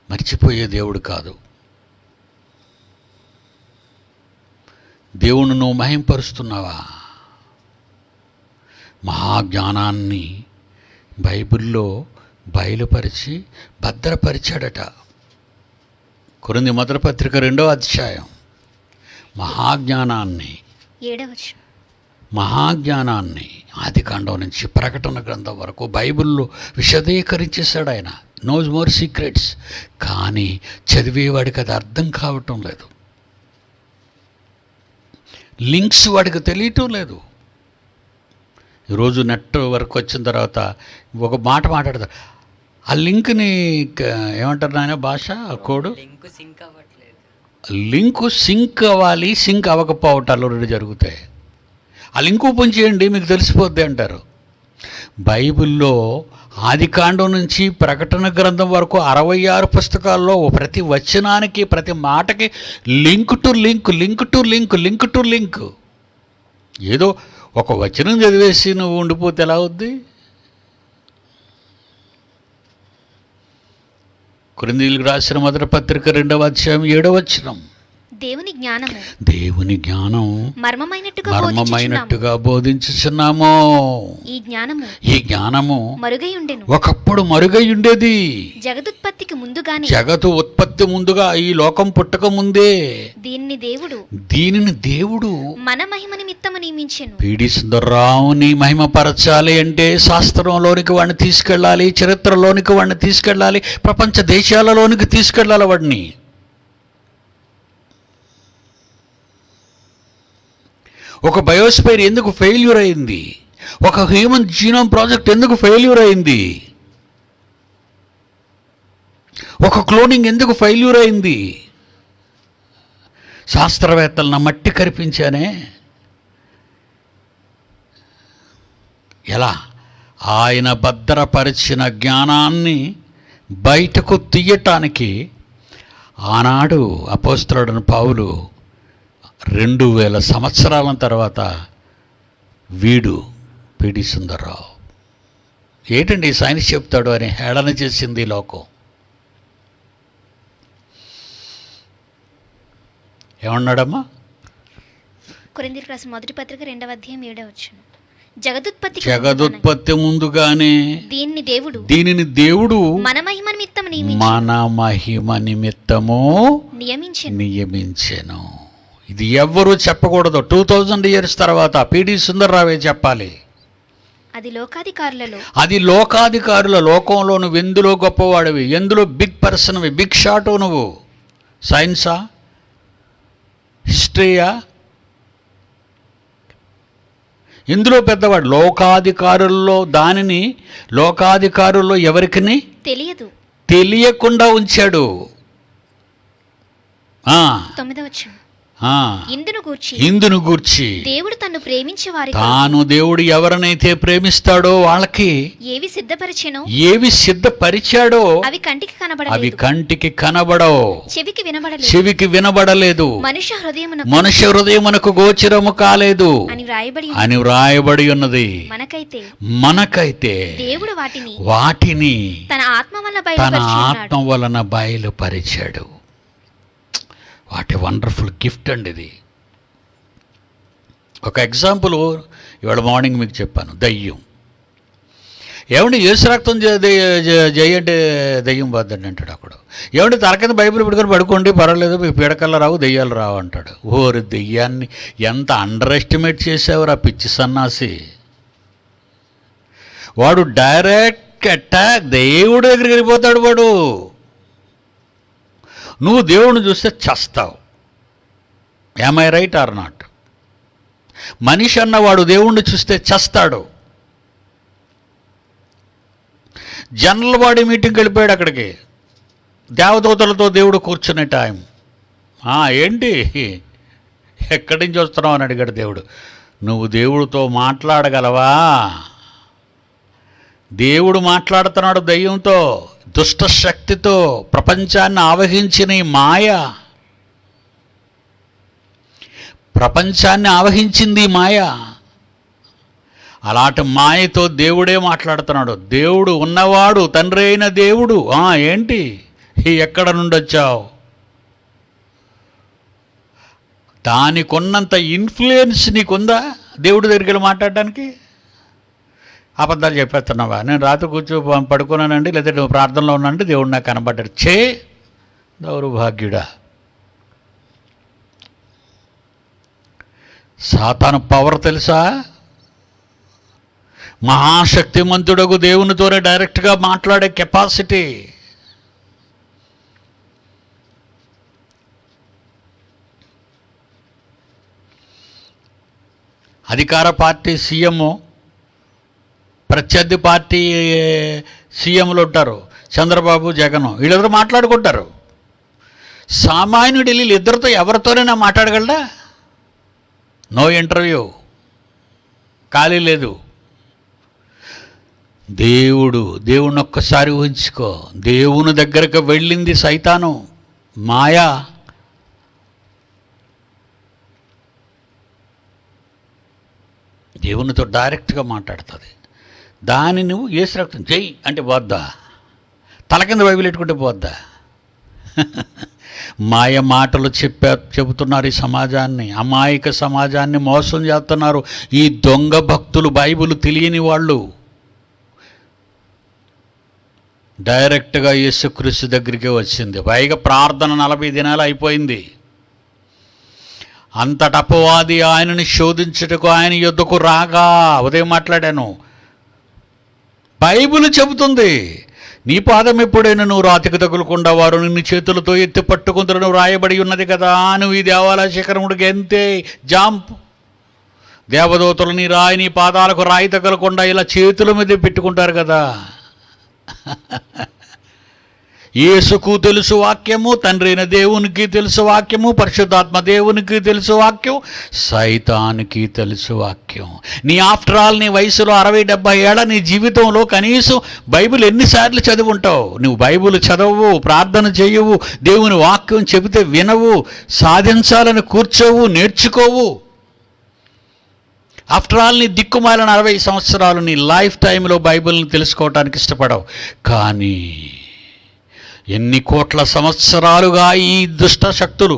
[SPEAKER 1] మర్చిపోయే దేవుడు కాదు. దేవుణ్ణి నువ్వు మహింపరుస్తున్నావా? మహాజ్ఞానాన్ని బైబిల్లో బయలుపరిచి భద్రపరిచాడట. కొరింథీ మొదటి పత్రిక 2వ అధ్యాయం. మహాజ్ఞానాన్ని ఆదికాండం నుంచి ప్రకటన గ్రంథం వరకు బైబిల్లో విశదీకరించేశాడు ఆయన. Nose more secrets. కానీ చదివేవాడికి అది అర్థం కావటం లేదు. లింక్స్ వాడికి తెలియటం లేదు. ఈరోజు నెట్ వరకు వచ్చిన తర్వాత ఒక మాట మాట్లాడతారు. ఆ లింక్ని ఏమంటారు నాయన భాష, ఆ కోడ్ లింకు సింక్ అవ్వాలి. సింక్ అవ్వకపోవటాలు 2 జరుగుతాయి. ఆ లింక్ ఓపెన్ చేయండి మీకు తెలిసిపోద్ది అంటారు. బైబిల్లో ఆదికాండం నుంచి ప్రకటన గ్రంథం వరకు 66 పుస్తకాల్లో ప్రతి వచనానికి ప్రతి మాటకి లింక్ టు లింక్. ఏదో ఒక వచనం చదివేసి నువ్వు ఉండిపోతే ఎలా అవుద్ది? కొరింథీయులకు రాసిన మొదటి పత్రిక 2వ అధ్యాయం 7వ వచనం. దేవుని జ్ఞానం మర్మమైనట్టుగా బోధించుచున్నాము. ఈ జ్ఞానము ఒకప్పుడు మరుగై ఉండేది. జగత్తు ఉత్పత్తి ముందుగా, ఈ లోకం పుట్టక ముందే దీనిని దేవుడు
[SPEAKER 2] మన మహిమ నిమిత్తము నియమించెను.
[SPEAKER 1] పీడి సుందర్రావుని మహిమపరచాలి అంటే శాస్త్రంలోనికి వాడిని తీసుకెళ్ళాలి, చరిత్రలోనికి వాడిని తీసుకెళ్ళాలి, ప్రపంచ దేశాలలోనికి తీసుకెళ్ళాలి వాడిని. ఒక బయోస్ఫైర్ ఎందుకు ఫెయిల్యూర్ అయింది? ఒక హ్యూమన్ జీనోమ్ ప్రాజెక్ట్ ఎందుకు ఫెయిల్యూర్ అయింది? ఒక క్లోనింగ్ ఎందుకు ఫెయిల్యూర్ అయింది? శాస్త్రవేత్తలను మట్టి కరిపించానే. ఎలా? ఆయన భద్రపరిచిన జ్ఞానాన్ని బయటకు తీయటానికి ఆనాడు అపోస్తలుడైన పౌలు 2000 సంవత్సరాల తర్వాత వీడు పీడి సుందర్రావు ఏంటండి సైన్స్ చెప్తాడు అని హేళన చేసింది లోకం. ఏమన్నాడమ్మా?
[SPEAKER 2] కొరింథీయులకు రాసిన మొదటి పత్రిక 2వ అధ్యాయం 7వ వచనం.
[SPEAKER 1] జగదుత్పత్తి ముందుగానే దీనిని దేవుడు
[SPEAKER 2] మన
[SPEAKER 1] మహిమ నిమిత్తము నియమించెను. ఇది ఎవ్వరూ చెప్పకూడదు. 2000 years తర్వాత పిడి సుందర్రావే చెప్పాలి. అది లోకాధికారుల లోకంలో నువ్వు ఎందులో గొప్పవాడివి, ఎందులో బిగ్ పర్సన్వి, బిగ్ షాటు నువ్వు? సైన్సా, హిస్టరీయా, ఎందులో పెద్దవాడు? లోకాధికారుల్లో దానిని లోకాధికారుల్లో ఎవరికి తెలియకుండా ఉంచాడు.
[SPEAKER 2] 9వ వచనం.
[SPEAKER 1] ఇందును గూర్చి తాను దేవుడు ఎవరినైతే ప్రేమిస్తాడో వాళ్ళకి ఏవి సిద్ధపరిచాడో అవి కంటికి కనబడవు, చెవికి వినబడలేదు, మనుష్య హృదయమునకు గోచరము కాలేదు అని వ్రాయబడి ఉన్నది. మనకైతే వాటిని తన ఆత్మ వలన బయలుపరిచాడు. వాట్ ఏ వండర్ఫుల్ గిఫ్ట్ అండి ఇది. ఒక ఎగ్జాంపుల్ ఇవాళ మార్నింగ్ మీకు చెప్పాను. దయ్యం ఏమంటే యేసు రక్తం జయ అంటే దయ్యం పోద్దండి అంటాడు. అప్పుడు ఏమంటే తల కింద బైబిల్ పెట్టుకొని పడుకోండి, పర్వాలేదు, మీకు పీడకల్లా రావు, దెయ్యాలు రావు అంటాడు. ఓరి దెయ్యాన్ని ఎంత అండర్ ఎస్టిమేట్ చేసేవారు ఆ పిచ్చి సన్నాసి. వాడు డైరెక్ట్ అటాక్, దేవుడి దగ్గరికి వెళ్ళిపోతాడు వాడు. నువ్వు దేవుడిని చూస్తే చస్తావు. Am I right or not? మనిషి అన్నవాడు దేవుణ్ణి చూస్తే చస్తాడు. జనరల్ బాడీ మీటింగ్కి వెళ్ళిపోయాడు. అక్కడికి దేవదూతలతో దేవుడు కూర్చునే టైం. ఏంటి ఎక్కడి నుంచి వస్తున్నావు అని అడిగాడు దేవుడు. నువ్వు దేవుడితో మాట్లాడగలవా? దేవుడు మాట్లాడుతున్నాడు దయ్యంతో, దుష్ట శక్తితో, ప్రపంచాన్ని ఆవహించిన మాయ. ప్రపంచాన్ని ఆవహించింది మాయ. అలాంటి మాయతో దేవుడే మాట్లాడుతున్నాడు. దేవుడు ఉన్నవాడు, తండ్రి అయిన దేవుడు. ఏంటి ఎక్కడ నుండి వచ్చావు? దానికున్నంత ఇన్ఫ్లుయెన్స్ నీకుందా దేవుడి దగ్గరికి వెళ్ళి మాట్లాడడానికి? అబద్ధాలు చెప్పేస్తున్నావా? నేను రాత్రి పడుకున్నానండి, లేదా నువ్వు ప్రార్థనలో ఉన్నానంటే దేవుడు నాకు కనబడ్డాడు. దౌర్భాగ్యుడా. సాతాను పవర్ తెలుసా? మహాశక్తిమంతుడకు దేవునితోనే డైరెక్ట్గా మాట్లాడే కెపాసిటీ. అధికార పార్టీ సీఎం, ప్రత్యర్థి పార్టీ సీఎంలు ఉంటారు, చంద్రబాబు, జగన్, వీళ్ళిద్దరు మాట్లాడుకుంటారు. సామాన్యుడు వీళ్ళిద్దరితో ఎవరితోనైనా మాట్లాడగలడా? నో ఇంటర్వ్యూ, ఖాళీ లేదు. దేవుడిని ఒక్కసారి ఊహించుకో. దేవుని దగ్గరకు వెళ్ళింది సైతాను, మాయా. దేవునితో డైరెక్ట్గా మాట్లాడుతుంది. దాన్ని నువ్వు యేసు రక్తం జై అంటే పోద్దా? తల కింద బైబిల్ పెట్టుకుంటే పోద్దా? మాయ మాటలు చెబుతున్నారు ఈ సమాజాన్ని, అమాయక సమాజాన్ని మోసం చేస్తున్నారు ఈ దొంగ భక్తులు, బైబిల్ తెలియని వాళ్ళు. డైరెక్ట్గా యేసుక్రీస్తు దగ్గరికి వచ్చింది. పైగా ప్రార్థన 40 దినాలు అయిపోయింది. అంతట అపవాది ఆయనని శోధించుటకు ఆయన యొద్దకు రాగా, ఉదయం మాట్లాడాను, బైబిల్ చెబుతుంది, నీ పాదం ఎప్పుడైనా నువ్వు రాతికి తగులకుండా వారు నిన్ను చేతులతో ఎత్తి పట్టుకుందరని రాయబడి ఉన్నది కదా. నువ్వు ఈ దేవాలయ శిఖరముడికి ఎంతే జాంప్. దేవదూతలు నీ నీ పాదాలకు రాయి తగలకుండా ఇలా చేతుల మీద పెట్టుకుంటారు కదా. యేసుకు తెలుసు వాక్యము, తండ్రి అయిన దేవునికి తెలుసు వాక్యము, పరిశుద్ధాత్మ దేవునికి తెలుసు వాక్యం, సైతానికి తెలుసు వాక్యం. నీ ఆఫ్టర్ ఆల్ నీ వయసులో 60-70 ఏళ్ళ నీ జీవితంలో కనీసం బైబిల్ ఎన్నిసార్లు చదువుంటావు? నువ్వు బైబిల్ చదవవు, ప్రార్థన చేయవు, దేవుని వాక్యం చెబితే వినవు, సాధించాలని కూర్చోవు, నేర్చుకోవు. ఆఫ్టర్ ఆల్ నీ దిక్కుమాలిన 60 సంవత్సరాలు నీ లైఫ్ టైంలో బైబిల్ని తెలుసుకోవటానికి ఇష్టపడవు. కానీ ఎన్ని కోట్ల సంవత్సరాలుగా ఈ దుష్ట శక్తులు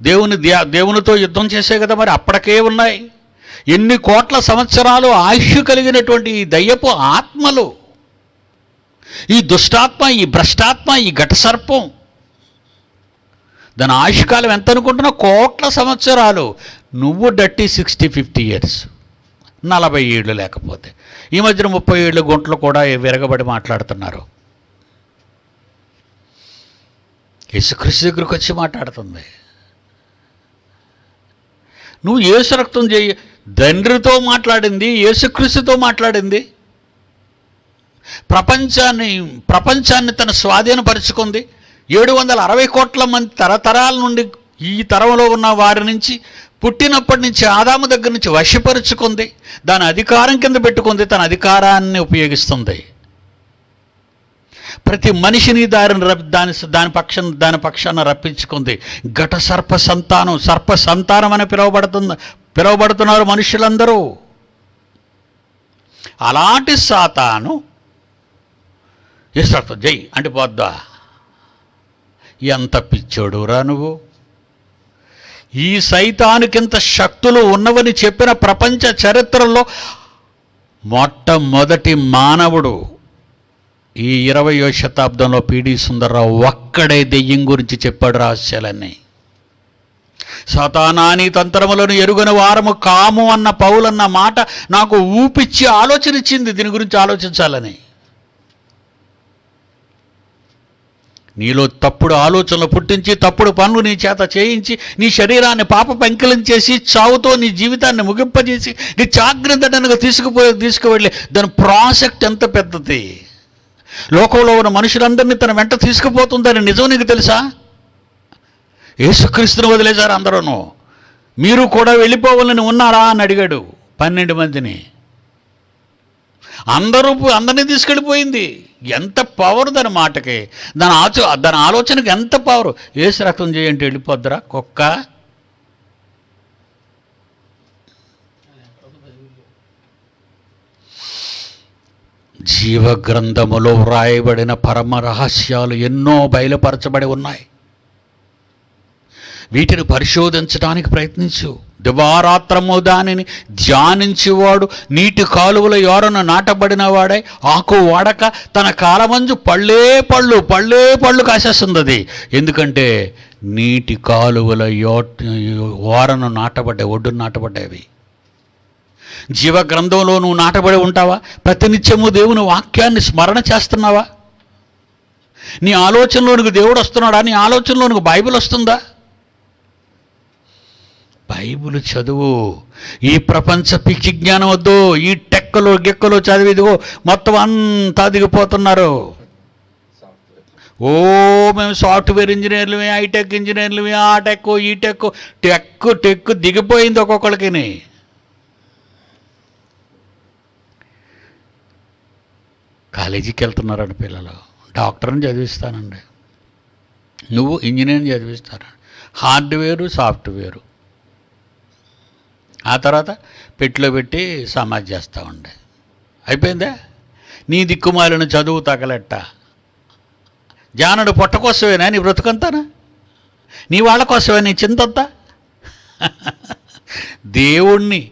[SPEAKER 1] దేవునితో యుద్ధం చేసే కదా మరి, అప్పటికే ఉన్నాయి. ఎన్ని కోట్ల సంవత్సరాలు ఆయుష్ కలిగినటువంటి ఈ దయ్యపు ఆత్మలు, ఈ దుష్టాత్మ, ఈ భ్రష్టాత్మ, ఈ ఘటసర్పం, దాని ఆయుష్కాలం ఎంత అనుకుంటున్నావు? కోట్ల సంవత్సరాలు. నువ్వు డట్టి 60-50 ఇయర్స్, 40 ఏళ్ళు. లేకపోతే ఈ మధ్యన 30 ఏళ్ళు గుంటలు కూడా విరగబడి మాట్లాడుతున్నారు. యేసుక్రీస్తు దగ్గరికి వచ్చి మాట్లాడుతుంది. నువ్వు యేసు రక్తం చేయి. తండ్రితో మాట్లాడింది, యేసుక్రీస్తుతో మాట్లాడింది. ప్రపంచాన్ని తన స్వాధీనపరుచుకుంది. 760 కోట్ల మంది తరతరాల నుండి ఈ తరంలో ఉన్న వారి నుంచి, పుట్టినప్పటి నుంచి ఆదాము దగ్గర నుంచి వశపరుచుకుంది. దాని అధికారం కింద పెట్టుకుంది, తన అధికారాన్ని ఉపయోగిస్తుంది. ప్రతి మనిషిని దాని పక్షాన రప్పించుకుంది. ఘట సర్ప సంతానం అని పిలువబడుతున్నారు మనుషులందరూ. అలాంటి సాతాను ఇష్టం జై అంటే పోద్దా. ఎంత పిచ్చోడురా నువ్వు! ఈ సైతానుకింత శక్తులు ఉన్నవని చెప్పిన ప్రపంచ చరిత్రలో మొట్టమొదటి మానవుడు ఈ 20వ శతాబ్దంలో పిడి సుందర్రావు ఒక్కడే దెయ్యం గురించి చెప్పాడు రహస్యాలన్నీ. సాతానాని తంత్రములను ఎరుగని వారము కాము అన్న పౌలన్న మాట నాకు ఊపిచ్చి ఆలోచన ఇచ్చింది, దీని గురించి ఆలోచించాలని. నీలో తప్పుడు ఆలోచనలు పుట్టించి, తప్పుడు పనులు నీ చేత చేయించి, నీ శరీరాన్ని పాప పంకిలం చేసి, చావుతో నీ జీవితాన్ని ముగింపజేసి, నీ చాగ్రదండనగా తీసుకువెళ్ళి దాని ప్రాజెక్ట్ ఎంత పెద్దది. లోకంలో ఉన్న మనుషులందరినీ తన వెంట తీసుకుపోతుందని నిజం నీకు తెలుసా? యేసుక్రీస్తుని వదిలేశారు అందరూను. మీరు కూడా వెళ్ళిపోవాలని ఉన్నారా అని అడిగాడు 12 మందిని. అందరినీ తీసుకెళ్ళిపోయింది. ఎంత పవర్ దాని మాటకి, దాని ఆలోచనకి ఎంత పవర్. యేసు రక్తం చేయంటే వెళ్ళిపోద్దురా కుక్క? జీవగ్రంథములో వ్రాయబడిన పరమ రహస్యాలు ఎన్నో బయలుపరచబడి ఉన్నాయి. వీటిని పరిశోధించడానికి ప్రయత్నించు. దివారాత్రము దానిని ధ్యానించేవాడు నీటి కాలువల యోరను నాటబడిన వాడై ఆకు వాడక తన కాలమంజు పళ్ళే పళ్ళు కాసేస్తుంది అది. ఎందుకంటే నీటి కాలువల ఓరను నాటబడ్డాయి, ఒడ్డును నాటబడ్డాయి. జీవగ్రంథంలో నువ్వు నాటబడి ఉంటావా? ప్రతినిత్యము దేవుని వాక్యాన్ని స్మరణ చేస్తున్నావా? నీ ఆలోచనలోనికి దేవుడు వస్తున్నాడా? నీ ఆలోచనలోనికి బైబిల్ వస్తుందా? బైబిల్ చదువు. ఈ ప్రపంచ పిచ్చి జ్ఞానం వద్దు. ఈ గిక్కలు చదివిదిగో మొత్తం అంతా దిగిపోతున్నారు. మేము సాఫ్ట్వేర్ ఇంజనీర్లమే, హైటెక్ ఇంజనీర్లమే, ఆ టెక్ ఈ టెక్ దిగిపోయింది ఒక్కొక్కడికి. కాలేజీకి వెళ్తున్నారండి పిల్లలు. డాక్టర్ని చదివిస్తానండి, నువ్వు ఇంజనీర్ని చదివిస్తానండి. హార్డ్వేరు సాఫ్ట్వేరు, ఆ తర్వాత పెట్టిలో పెట్టి సమాజ్ చేస్తూ ఉండే. అయిపోయిందా? నీ దిక్కుమాలిన చదువు తగలెట్ట. జానుడు పొట్ట కోసమేనా నీ బ్రతుకంతానా? నీ వాళ్ళ కోసమే నీ చింతంతా? దేవుణ్ణి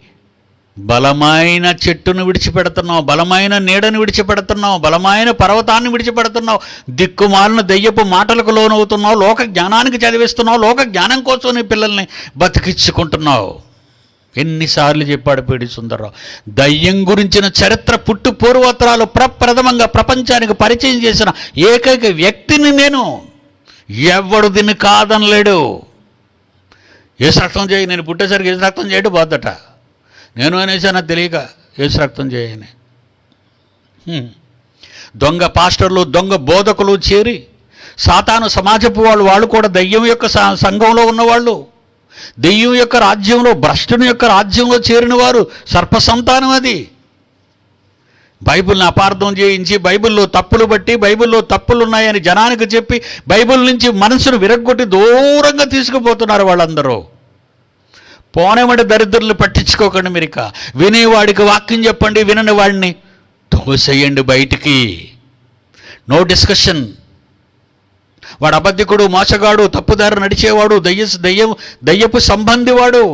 [SPEAKER 1] బలమైన చెట్టును విడిచిపెడుతున్నావు, బలమైన నీడను విడిచిపెడుతున్నావు, బలమైన పర్వతాన్ని విడిచిపెడుతున్నావు, దిక్కుమాలిన దెయ్యపు మాటలకు లోనవుతున్నావు, లోక జ్ఞానానికి చదివిస్తున్నావు, లోక జ్ఞానం కోసం నీ పిల్లల్ని బతికించుకుంటున్నావు. ఎన్నిసార్లు చెప్పాడు పిడి సుందర్రావు. దయ్యం గురించిన చరిత్ర పుట్టు పూర్వోత్తరాలు ప్రప్రథమంగా ప్రపంచానికి పరిచయం చేసిన ఏకైక వ్యక్తిని నేను. ఎవడు దీన్ని కాదనలేడు. యేసు రక్తం చేయి, నేను పుట్టేసరికి యేసు రక్తం చేయడం పోద్దట. నేను అనేసాను తెలియక యేసు రక్తం చేయని. దొంగ పాస్టర్లు, దొంగ బోధకులు చేరి సాతాను సమాజపు వాళ్ళు కూడా దయ్యం యొక్క సంఘంలో ఉన్నవాళ్ళు, దెయ్యం యొక్క రాజ్యంలో, భ్రష్టుని యొక్క రాజ్యంలో చేరిన వారు సర్పసంతానం. అది బైబిల్ని అపార్థం చేయించి, బైబిల్లో తప్పులు బట్టి, బైబిల్లో తప్పులు ఉన్నాయని జనానికి చెప్పి, బైబిల్ నుంచి మనసును విరగ్గొట్టి దూరంగా తీసుకుపోతున్నారు వాళ్ళందరూ. పోనేమంటే దరిద్రులు పట్టించుకోకండి. మీరు ఇక వినేవాడికి వాక్యం చెప్పండి, వినని వాడిని తోసేయండి బయటికి. No discussion. వాడు అబద్ధికుడు, మోసగాడు, తప్పుదారి నడిచేవాడు, దయ్యపు సంబంధివాడు.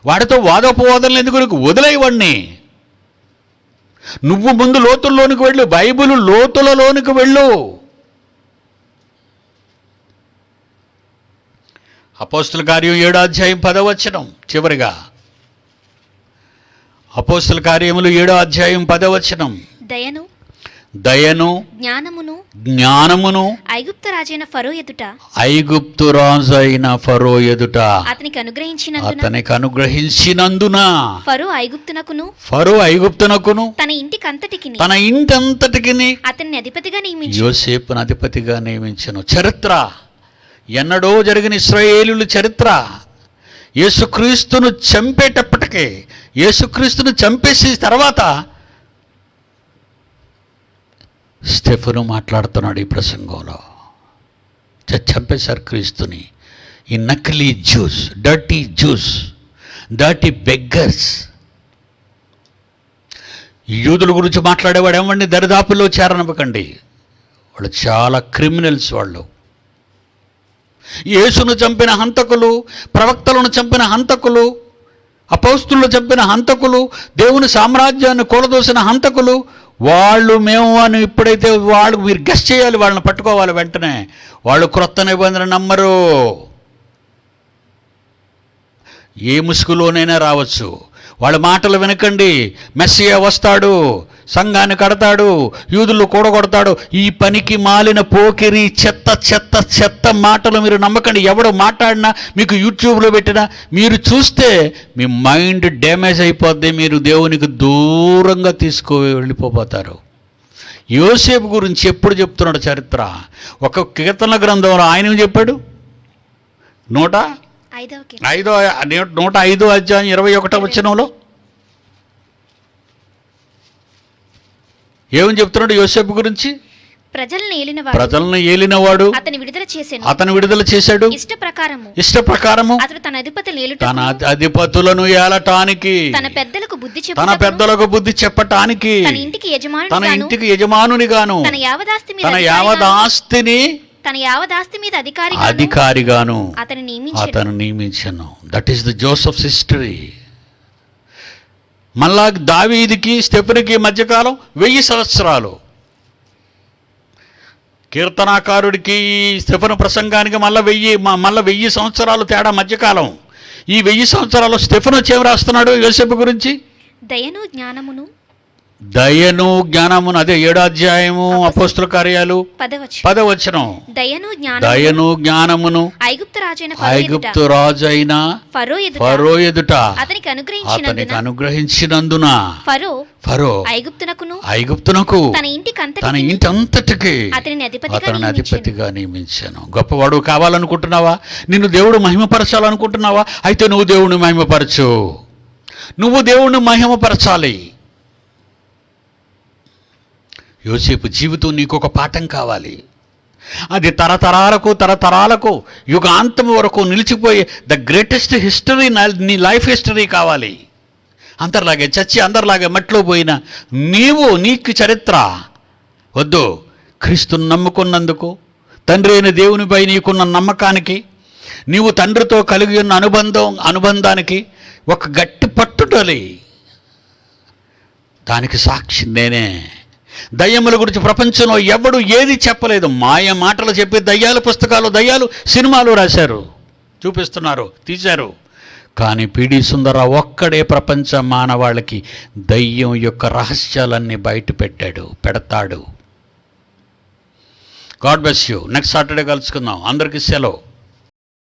[SPEAKER 1] వాడితో వాదోపవాదనలు ఎందుకు? నీకు వదిలేవాడిని. నువ్వు ముందు లోతుల్లోనికి వెళ్ళు, బైబిల్ లోతులలోనికి వెళ్ళు. అపోస్తుల కార్యం 7వ అధ్యాయం 10వ వచనం చివరిగా. అపోస్తుల కార్యములు 7వ అధ్యాయం 10వ వచనం. దయను జ్ఞానమును
[SPEAKER 2] ఐగుప్తు రాజైన
[SPEAKER 1] ఫరో ఎదుట
[SPEAKER 2] అతనికి
[SPEAKER 1] అనుగ్రహించినందున
[SPEAKER 2] ఫరో ఐగుప్తునకును
[SPEAKER 1] తన ఇంటంతటికి
[SPEAKER 2] అతన్ని అధిపతిగా నియమించి
[SPEAKER 1] యోసేపును అధిపతిగా నియమించెను. చరిత్ర ఎన్నడో జరిగిన ఇశ్రాయేలీయుల చరిత్ర. యేసుక్రీస్తును చంపేటప్పటికే, యేసుక్రీస్తును చంపేసి తర్వాత స్టెఫెను మాట్లాడుతున్నాడు ఈ ప్రసంగంలో. చంపేశారు క్రీస్తుని. ఈ నకిలీ జ్యూస్, డర్టీ బెగ్గర్స్. యూదుల గురించి మాట్లాడేవాడు ఏమండి, దరిదాపుల్లో చేరనివ్వకండి, వాళ్ళు చాలా క్రిమినల్స్. వాళ్ళు యేసును చంపిన హంతకులు, ప్రవక్తలను చంపిన హంతకులు, అపోస్తులను చంపిన హంతకులు, దేవుని సామ్రాజ్యాన్ని కూలదోసిన హంతకులు. వాళ్ళు మేము అని ఇప్పుడైతే వాళ్ళు మీరు గెస్ చేయాలి, వాళ్ళని పట్టుకోవాలి వెంటనే. వాళ్ళు క్రొత్త నిబంధన నమ్మరు. ఏ ముసుగులోనైనా రావచ్చు. వాళ్ళ మాటలు వినకండి. మెస్సియా వస్తాడు, సంఘాన్ని కడతాడు, యూదులు కూడగొడతాడు. ఈ పనికి మాలిన పోకిరి చెత్త చెత్త చెత్త మాటలు మీరు నమ్మకండి. ఎవడు మాట్లాడినా, మీకు యూట్యూబ్లో పెట్టినా మీరు చూస్తే మీ మైండ్ డ్యామేజ్ అయిపోద్ది. మీరు దేవునికి దూరంగా వెళ్ళిపోతారు. యోసేపు గురించి ఎప్పుడు చెప్తున్నాడు చరిత్ర? ఒక కీర్తన గ్రంథంలో ఆయన ఏం చెప్పాడు? 105వ అధ్యాయం 21వ వచనంలో ఏమని చెప్తున్నాడు యోసేపు గురించి? ప్రజలను ఏలినవాడు, అతను విడుదల చేశాడు ఇష్టప్రకారము తన అధిపతులను ఏలటానికి, తన పెద్దలకు బుద్ధి చెప్పటానికి, తన ఇంటికి యజమానునిగాను, తన యావదాస్తిని
[SPEAKER 2] మీద
[SPEAKER 1] అధికారిగాను అతను నియమించను. That is the Joseph's history. మళ్ళా దావీదుకి స్టెఫెనుకి మధ్యకాలం 1000 సంవత్సరాలు. కీర్తనాకారుడికి స్టెఫెను ప్రసంగానికి మళ్ళీ 1000 సంవత్సరాలు తేడా మధ్యకాలం. ఈ 1000 సంవత్సరాలు స్టెఫెను వచ్చి ఏం రాస్తున్నాడు యోసేపు గురించి? దయను జ్ఞానమును. అదే 7వ అధ్యాయము అపోస్తుల కార్యాలు 10వ వచనం. దయను జ్ఞానమును ఐగుప్తు రాజైన ఫరో ఎదుట అతనికి అనుగ్రహించినందున ఫరో ఐగుప్తునకు తన ఇంటంతటికి అతని అధిపతిగా నియమించాను. గొప్పవాడు కావాలనుకుంటున్నావా? నిన్ను దేవుడు మహిమపరచాలనుకుంటున్నావా? అయితే నువ్వు దేవుడిని మహిమపరచు. నువ్వు దేవుడిని మహిమపరచాలి. యోసేపు జీవితం నీకు ఒక పాఠం కావాలి. అది తరతరాలకు యుగాంతం వరకు నిలిచిపోయే ద గ్రేటెస్ట్ హిస్టరీ నీ లైఫ్ హిస్టరీ కావాలి. అందరిలాగే చచ్చి అందరిలాగే మట్టిలో పోయిన నీకు చరిత్ర వద్దు. క్రీస్తుని నమ్ముకున్నందుకు, తండ్రి అయిన దేవునిపై నీకున్న నమ్మకానికి, నీవు తండ్రితో కలిగి ఉన్న అనుబంధానికి ఒక గట్టి పట్టుదలి. దానికి సాక్షి నేనే. దయ్యముల గురించి ప్రపంచంలో ఎవడు ఏది చెప్పలేదు. మాయ మాటలు చెప్పి దయ్యాల పుస్తకాలు, దయ్యాలు సినిమాలు రాశారు, చూపిస్తున్నారు, తీశారు. కానీ పిడి సుందర ఒక్కడే ప్రపంచ మానవాళికి దయ్యం యొక్క రహస్యాలన్నీ పెడతాడు. God bless you. Next Saturday కలుసుకుందాం. అందరికీ సెలవు.